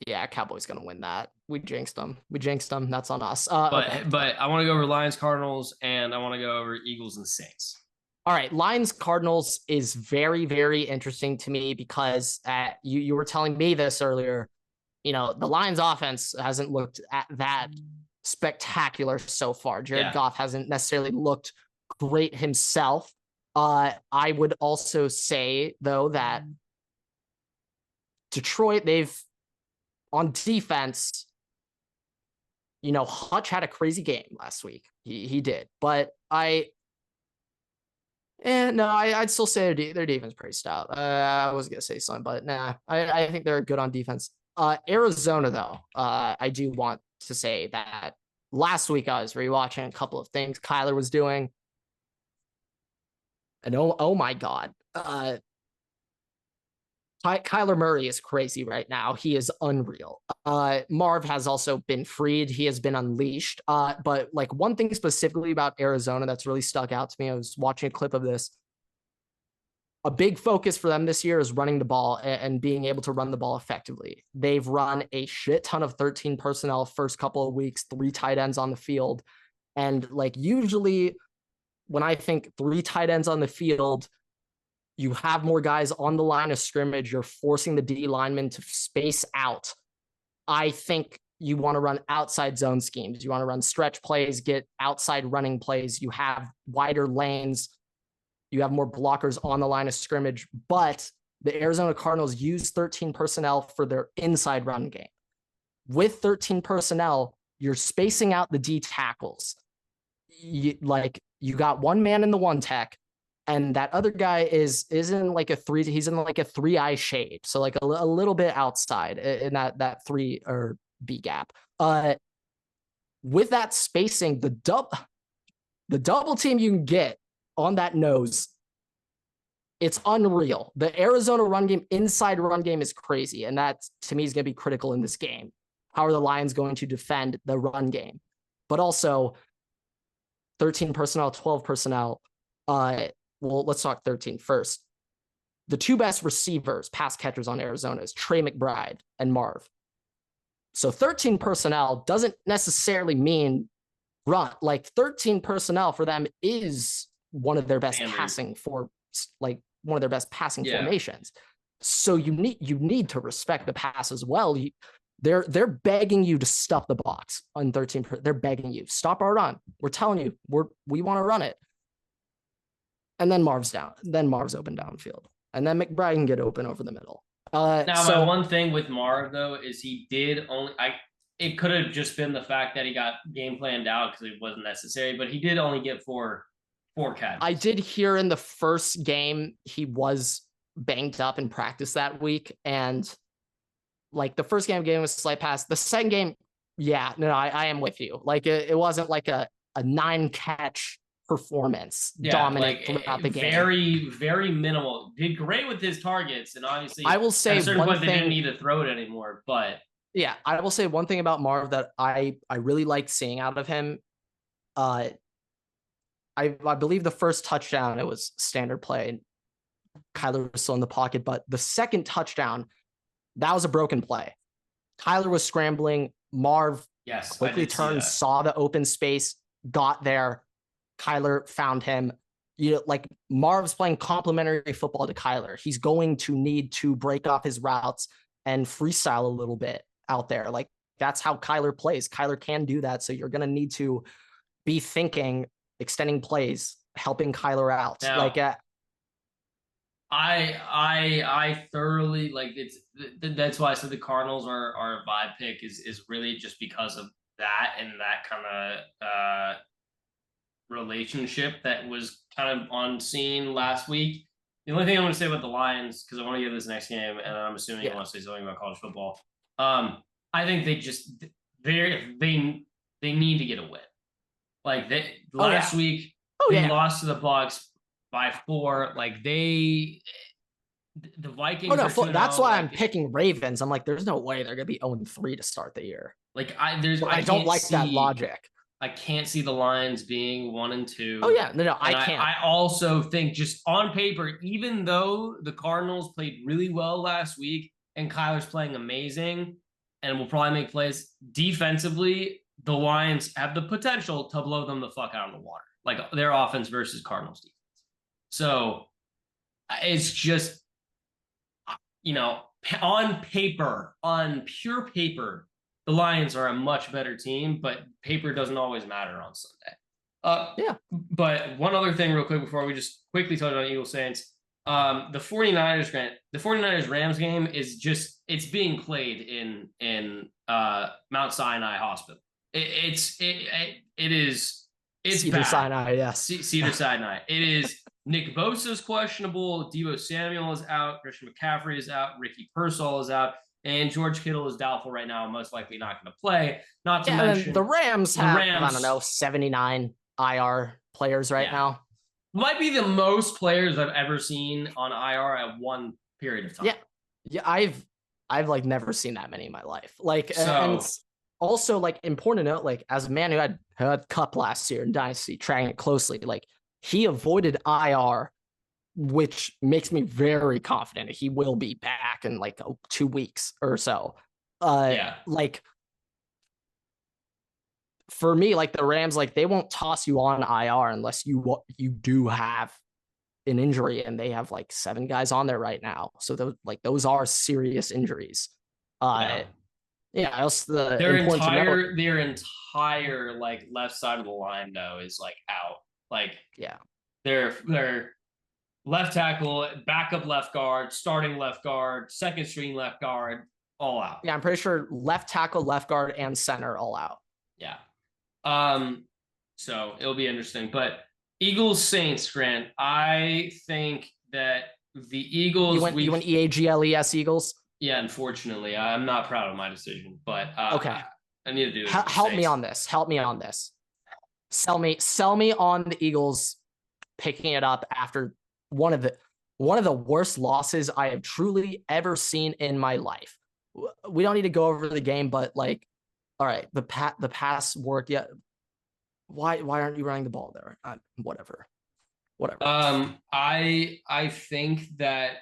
Yeah, Cowboys gonna win that. We jinxed them. That's on us. But okay. but I want to go over Lions Cardinals and I want to go over Eagles and Saints. All right, Lions Cardinals is very, very interesting to me because you were telling me this earlier. The Lions offense hasn't looked at that spectacular so far. Jared Goff hasn't necessarily looked great himself. I would also say though that Detroit, they've on defense, Hutch had a crazy game last week. He did, but I'd still say their defense pretty stout. I was gonna say something, but nah, I think they're good on defense. Arizona though, I do want to say that last week I was rewatching a couple of things Kyler was doing, and oh my god, Kyler Murray is crazy right now. He is unreal. Marv has also been freed. He has been unleashed. But like one thing specifically about Arizona that's really stuck out to me, I was watching a clip of this. A big focus for them this year is running the ball and being able to run the ball effectively. They've run a shit ton of 13 personnel first couple of weeks, 3 tight ends on the field. And like usually when I think 3 tight ends on the field, you have more guys on the line of scrimmage. You're forcing the D linemen to space out. I think you want to run outside zone schemes. You want to run stretch plays, get outside running plays. You have wider lanes. You have more blockers on the line of scrimmage. But the Arizona Cardinals use 13 personnel for their inside run game. With 13 personnel, you're spacing out the D tackles. You got one man in the one tech, and that other guy is in like a 3. He's in like a 3-eye shade, so like a little bit outside in that 3 or B gap. With that spacing, the double team you can get on that nose, it's unreal. The Arizona run game, inside run game, is crazy, and that to me is going to be critical in this game. How are the Lions going to defend the run game? But also, 13 personnel, 12 personnel. Well, let's talk 13 first. The 2 best receivers, pass catchers on Arizona is Trey McBride and Marv. So 13 personnel doesn't necessarily mean run. Like 13 personnel for them is one of their best passing formations. So you need to respect the pass as well. They're begging you to stuff the box on 13. They're begging you, stop our run. We're telling you, we want to run it. And then Marv's down. Then Marv's open downfield. And then McBride can get open over the middle. My one thing with Marv, though, is he did only... it could have just been the fact that he got game planned out because it wasn't necessary, but he did only get four catches. I did hear in the first game he was banged up in practice that week. And like the first game was a slight pass. The second game, I am with you. Like it wasn't like a 9-catch performance dominant throughout the game. Very, very minimal. Did great with his targets, and obviously I will say at a certain point they didn't need to throw it anymore. But yeah, I will say one thing about Marv that I really liked seeing out of him. I believe the first touchdown, it was standard play. Kyler was still in the pocket, but the second touchdown, that was a broken play. Kyler was scrambling. Marv quickly turned, saw the open space, got there. Kyler found him. Marv's playing complementary football to Kyler. He's going to need to break off his routes and freestyle a little bit out there. Like that's how Kyler plays. Kyler can do that. So you're going to need to be thinking, extending plays, helping Kyler out. Now, I thoroughly that's why I said the Cardinals are a vibe pick is really just because of that and that kind of relationship that was kind of on scene last week. The only thing I want to say about the Lions, because I want to get this next game, and I'm assuming you want to say something about college football. I think they need to get a win. Like last week, they lost to the Bucs by 4. Like the Vikings. That's why I'm picking Ravens. I'm like, there's no way they're gonna be 0-3 to start the year. Like I don't like that logic. I can't see the Lions being 1-2. Oh yeah, no, I can't. I also think just on paper, even though the Cardinals played really well last week and Kyler's playing amazing and will probably make plays defensively, the Lions have the potential to blow them the fuck out of the water, like their offense versus Cardinals defense. So it's just, on pure paper, the Lions are a much better team, but paper doesn't always matter on Sunday. But one other thing real quick before we just quickly touch on Eagles Saints. The 49ers Rams game is just, it's being played in Mount Sinai Hospital. It's Cedar bad. Sinai, yes. Cedar Sinai. It is. Nick Bosa's questionable. Deebo Samuel is out. Christian McCaffrey is out. Ricky Pearsall is out. And George Kittle is doubtful right now, most likely not going to play. Not to mention the Rams have, I don't know, 79 IR players right now. Might be the most players I've ever seen on IR at one period of time. Yeah, I've like never seen that many in my life. Like, and also like important to note, like as a man who had Cup last year in Dynasty, tracking it closely, like he avoided IR, which makes me very confident he will be back in like 2 weeks or so. Like for me, like the Rams, like they won't toss you on IR unless you do have an injury, and they have like 7 guys on there right now. So those are serious injuries. Their entire like left side of the line though is like out. Like their left tackle, backup left guard, starting left guard, second string left guard, all out. Yeah, I'm pretty sure left tackle, left guard, and center all out. Yeah. So it'll be interesting. But Eagles Saints, Grant, I think that the Eagles. You went EAGLES Eagles? Yeah, unfortunately. I'm not proud of my decision, but okay. I need to do it. Help me on this. Sell me on the Eagles picking it up after one of the worst losses I have truly ever seen in my life. We don't need to go over the game, but like, all right, the pass worked. Yeah. Why aren't you running the ball there? Whatever. I think that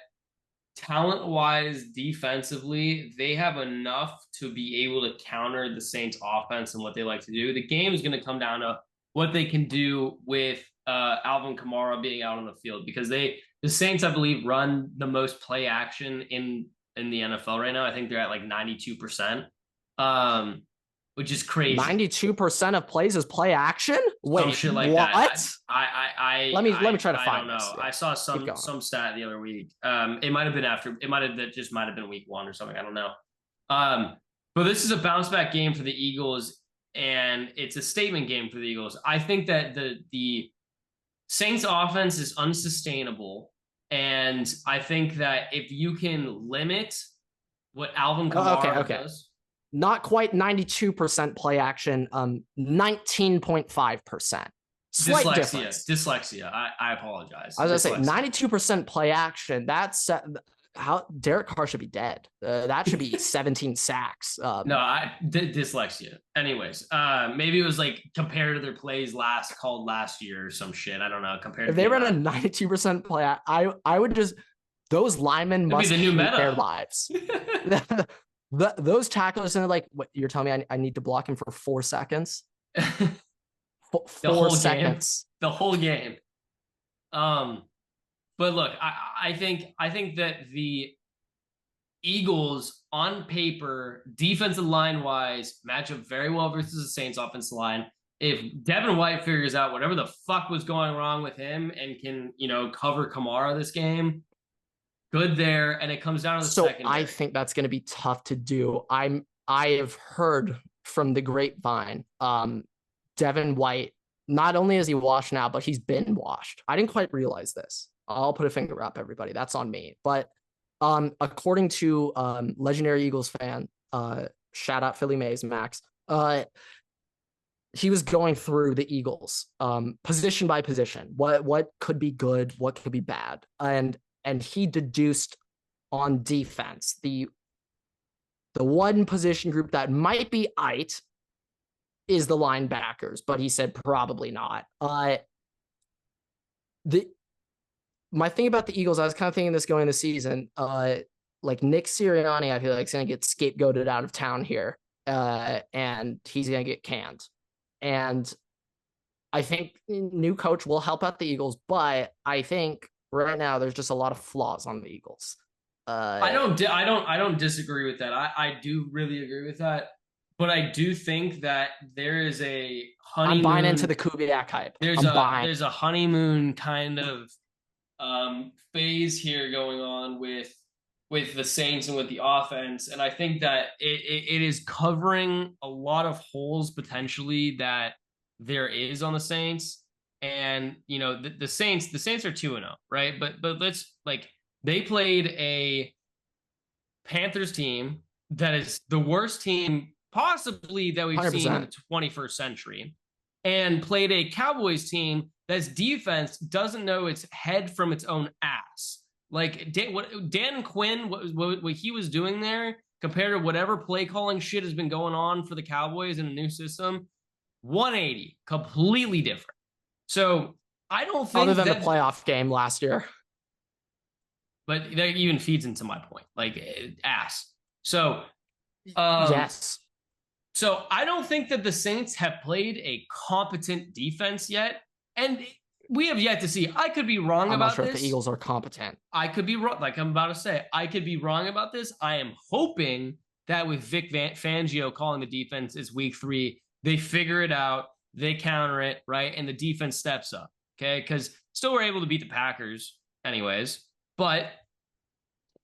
talent-wise, defensively, they have enough to be able to counter the Saints' offense and what they like to do. The game is going to come down to what they can do with Alvin Kamara being out on the field, because the Saints, I believe, run the most play action in the NFL right now. I think they're at like 92%, which is crazy. 92% of plays is play action? Wait, some shit like what? That. Let me try to find. I don't know. This. Yeah. I saw some stat the other week. It might have been week 1 or something. I don't know. But this is a bounce back game for the Eagles, and it's a statement game for the Eagles. I think that the Saints offense is unsustainable, and I think that if you can limit what Alvin Kamara does. Not quite 92% play action, 19.5%. Slight difference. Dyslexia. I apologize. I was going to say 92% play action. That's how Derek Carr should be dead. That should be 17 sacks. Dyslexia. Anyways, maybe it was like compared to their plays called last year or some shit. I don't know. If they run a 92% play, I would just, those linemen must be the new meta. Their lives. Those tacklers, and they're like, what, you're telling me I need to block him for 4 seconds? 4 seconds. The whole game. But look, I think that the Eagles on paper, defensive line wise, match up very well versus the Saints offensive line. If Devin White figures out whatever the fuck was going wrong with him and can, cover Kamara this game, good there, and it comes down to the secondary. I think that's going to be tough to do. I have heard from the grapevine, Devin White not only is he washed now, but he's been washed. I didn't quite realize this. I'll put a finger up, everybody. That's on me. But according to legendary Eagles fan, shout out Philly Mays, Max, he was going through the Eagles position by position. What could be good, what could be bad. And he deduced on defense, the one position group that might be aight is the linebackers, but he said probably not. My thing about the Eagles, I was kind of thinking this going into the season, like Nick Sirianni, I feel like is going to get scapegoated out of town here, and he's going to get canned. And I think new coach will help out the Eagles, but I think right now there's just a lot of flaws on the Eagles. I don't disagree with that. I do really agree with that. But I do think that there is a honeymoon. I'm buying into the Kubiak hype. There's a honeymoon kind of phase here going on with the Saints and with the offense, and I think that it is covering a lot of holes potentially that there is on the Saints. And you know, the Saints are 2-0, right? But let's they played a Panthers team that is the worst team possibly that we've 100%. Seen in the 21st century, and played a Cowboys team that's defense doesn't know its head from its own ass. Like Dan Quinn, what he was doing there compared to whatever play calling shit has been going on for the Cowboys in a new system, 180, completely different. So I don't think other than the playoff game last year. But that even feeds into my point, like ass. So yes. So I don't think that the Saints have played a competent defense yet, and we have yet to see. I could be wrong about this. I'm not sure if the Eagles are competent. I could be wrong. Like I'm about to say, I could be wrong about this. I am hoping that with Vic Fangio calling the defense is week 3, they figure it out, they counter it, right, and the defense steps up. Okay, because still we're able to beat the Packers, anyways. But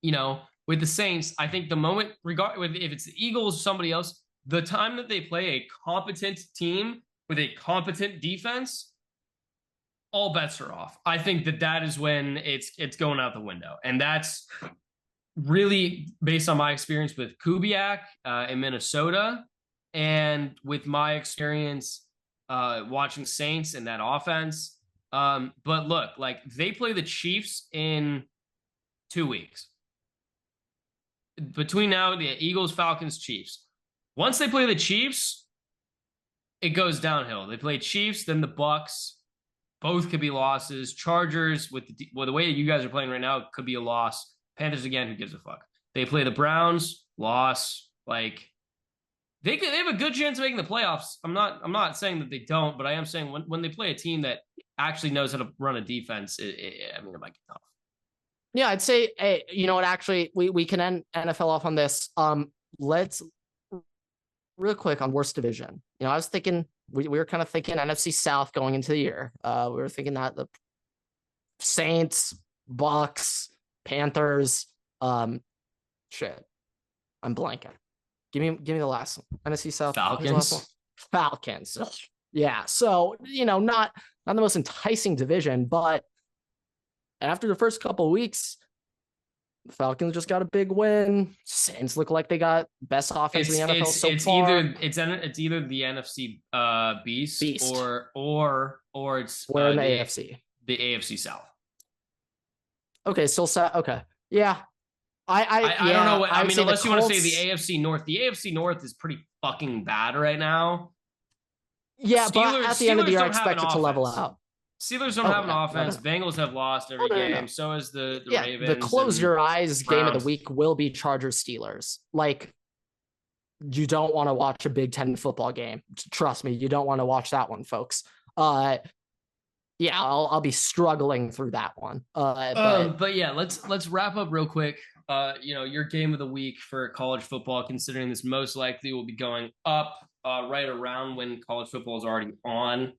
you know, with the Saints, I think the moment, if it's the Eagles or somebody else, the time that they play a competent team with a competent defense, all bets are off. I think that is when it's going out the window. And that's really based on my experience with Kubiak in Minnesota, and with my experience watching Saints and that offense. But look, like they play the Chiefs in 2 weeks. Between now, the Eagles, Falcons, Chiefs. Once they play the Chiefs, it goes downhill. They play Chiefs, then the Bucks. Both could be losses. Chargers, with the way that you guys are playing right now, could be a loss. Panthers, again, who gives a fuck? They play the Browns, loss. Like they have a good chance of making the playoffs. I'm not saying that they don't, but I am saying when they play a team that actually knows how to run a defense, it might get tough. Yeah, I'd say, hey, you know what? Actually, we can end NFL off on this. Let's real quick on worst division. You know, I was thinking we were kind of thinking NFC South going into the year. We were thinking that the Saints, Bucks, Panthers. Shit, I'm blanking. Give me the last one. NFC South. Falcons. Yeah. So you know, not the most enticing division, but after the first couple of weeks, the Falcons just got a big win. Saints look like they got best offense in the NFL so far. It's either the NFC beast. or it's we're in the AFC. The AFC South. Okay, still set. Okay, yeah. I don't know what I mean. Unless you want to say the AFC North. The AFC North is pretty fucking bad right now. Yeah, but at the end of the year, I expect it to level out. Steelers don't have an offense. Bengals have lost every game. So is the Ravens. The close your eyes game of the week will be Chargers Steelers. Like, you don't want to watch a Big Ten football game. Trust me, you don't want to watch that one, folks. Yeah, I'll be struggling through that one. But yeah, let's wrap up real quick. You know, your game of the week for college football, considering this most likely will be going up right around when college football is already on.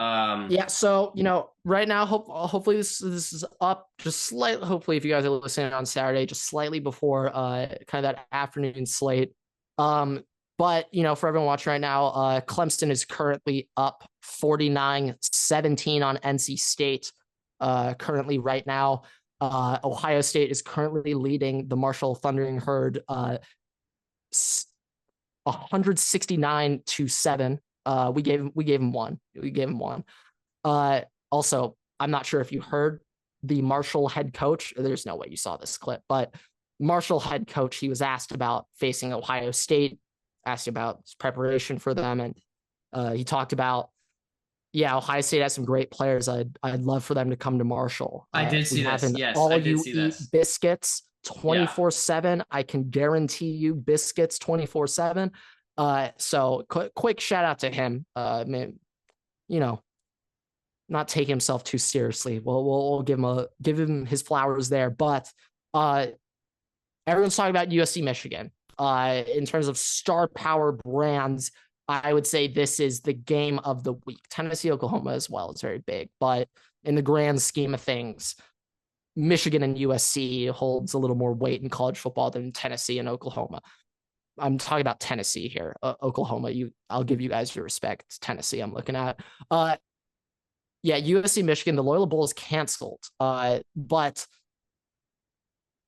Yeah, so you know, right now, hopefully this is up just slightly. Hopefully, if you guys are listening on Saturday, just slightly before kind of that afternoon slate. But, for everyone watching right now, Clemson is currently up 49-17 on NC State currently right now. Ohio State is currently leading the Marshall Thundering Herd 169-7. We gave him one. Also, I'm not sure if you heard the Marshall head coach. There's no way you saw this clip, but Marshall head coach, he was asked about facing Ohio State, asked about his preparation for them, and he talked about, Ohio State has some great players. I'd love for them to come to Marshall. I did see this. Yes, all I did you see eat this. Biscuits 24/7. I can guarantee you biscuits 24/7. So quick shout out to him. Not taking himself too seriously. We'll give him his flowers there. But everyone's talking about USC Michigan. In terms of star power brands, I would say this is the game of the week. Tennessee, Oklahoma as well is very big, but in the grand scheme of things, Michigan and USC holds a little more weight in college football than Tennessee and Oklahoma. I'm talking about Tennessee here. Oklahoma, I'll give you guys your respect. It's Tennessee I'm looking at. USC, Michigan, the Loyola Bowl is canceled. But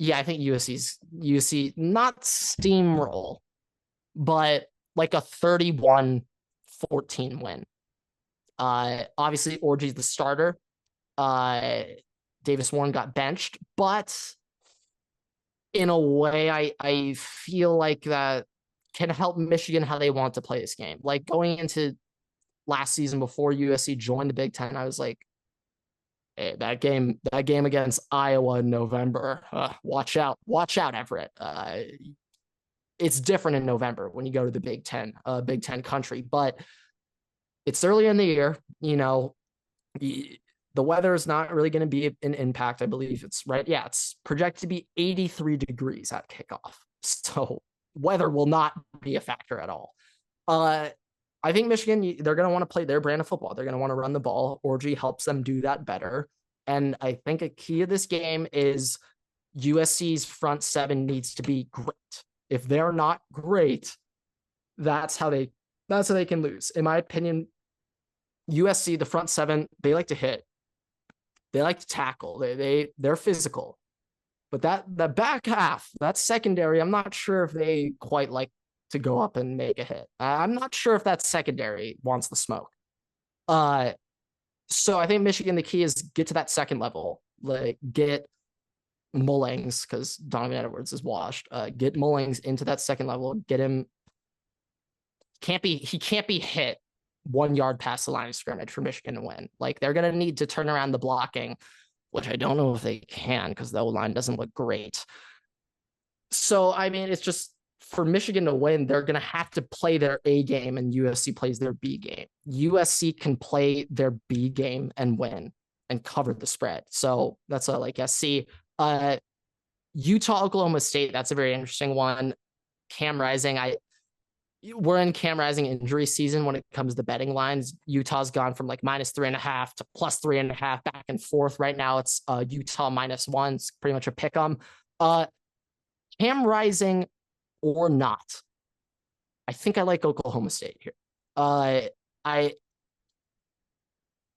I think USC, not steamroll, but like a 31-14 win. Obviously, Orgy's the starter. Davis Warren got benched, but in a way, I feel like that can help Michigan how they want to play this game. Like going into last season before USC joined the Big Ten, I was like, hey, that game against Iowa in November, watch out, Everett. It's different in November when you go to the Big Ten country, but it's early in the year. The weather is not really going to be an impact. I believe it's right. Yeah, it's projected to be 83 degrees at kickoff. So weather will not be a factor at all. I think Michigan, they're going to want to play their brand of football. They're going to want to run the ball. Orgy helps them do that better. And I think a key of this game is USC's front seven needs to be great. If they're not great, that's how they can lose. In my opinion, USC, the front seven, they like to hit. They like to tackle. They're physical. But that back half, that secondary, I'm not sure if they quite like to go up and make a hit. I'm not sure if that secondary wants the smoke. So I think Michigan, the key is get to that second level. Like get Mullings, because Donovan Edwards is washed. Get Mullings into that second level. Get him. He can't be hit 1 yard past the line of scrimmage for Michigan to win. Like they're gonna need to turn around the blocking, which I don't know if they can because the O-line doesn't look great. So I mean, it's just for Michigan to win, they're gonna have to play their A game, and USC plays their B game. USC can play their B game and win and cover the spread. So that's what I like SC. Utah, Oklahoma State, that's a very interesting one. Cam Rising, we're in Cam Rising injury season when it comes to betting lines. Utah's gone from like -3.5 to +3.5 back and forth. Right now it's Utah -1. It's pretty much a pick 'em. Cam Rising or not, I think I like Oklahoma State here.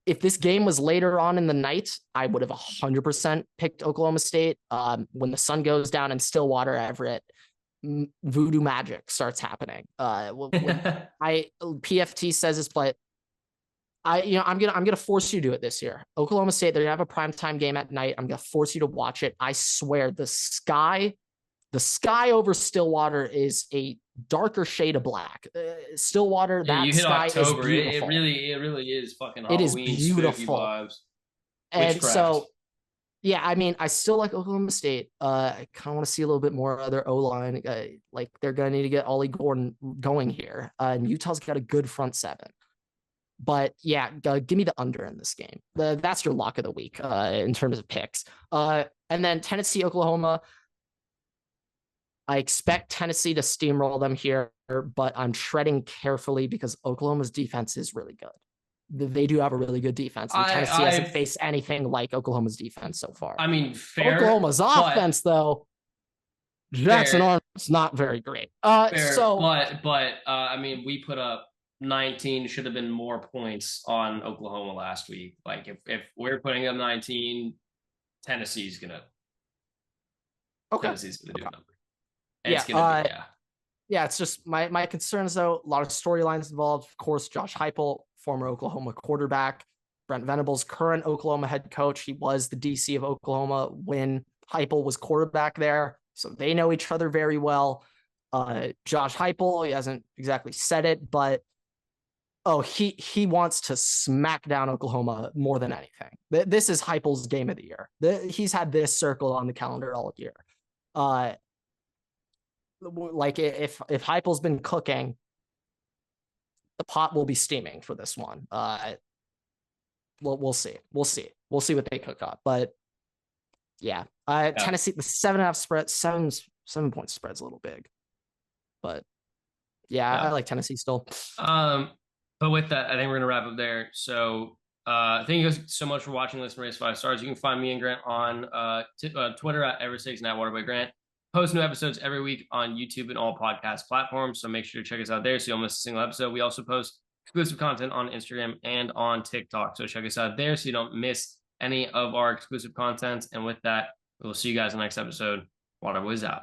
If this game was later on in the night, I would have 100% picked Oklahoma State. When the sun goes down in Stillwater, Everett, voodoo magic starts happening. PFT says this, but I'm gonna force you to do it this year. Oklahoma State, they're gonna have a primetime game at night. I'm gonna force you to watch it. I swear, the sky over Stillwater is a darker shade of black. Stillwater, that you hit sky October. is beautiful. It really is fucking Halloween. It is beautiful. Vibes. And Witchcraft. so, I mean, I still like Oklahoma State. I kind of want to see a little bit more of their O-line. Like they're going to need to get Ollie Gordon going here. And Utah's got a good front seven. But give me the under in this game. That's your lock of the week in terms of picks. And then Tennessee, Oklahoma. I expect Tennessee to steamroll them here, but I'm treading carefully because Oklahoma's defense is really good. They do have a really good defense. And Tennessee hasn't faced anything like Oklahoma's defense so far. I mean, fair. Oklahoma's offense, though. Jackson Arnold It's not very great. Fair, So but I mean, we put up 19, should have been more points on Oklahoma last week. Like if we're putting up 19, Tennessee's gonna okay, Tennessee's gonna do a number. And yeah, it's gonna be yeah. It's just my concerns though. A lot of storylines involved. Of course, Josh Heupel, former Oklahoma quarterback, Brent Venables, current Oklahoma head coach. He was the DC of Oklahoma when Heupel was quarterback there, so they know each other very well. Josh Heupel, he hasn't exactly said it, but he wants to smack down Oklahoma more than anything. This is Heupel's game of the year. He's had this circle on the calendar all year. Like if Heupel's been cooking, the pot will be steaming for this one. We'll see. We'll see what they cook up. But yeah, Tennessee, the 7.5 spread, 7 point spread's a little big. But yeah, I like Tennessee still. But with that, I think we're gonna wrap up there. So thank you guys so much for watching Listen Race 5 Stars. You can find me and Grant on Twitter at Eversix and at Waterboy Grant. Post new episodes every week on YouTube and all podcast platforms. So make sure to check us out there so you don't miss a single episode. We also post exclusive content on Instagram and on TikTok. So check us out there so you don't miss any of our exclusive content. And with that, we will see you guys in the next episode. Waterboy's out.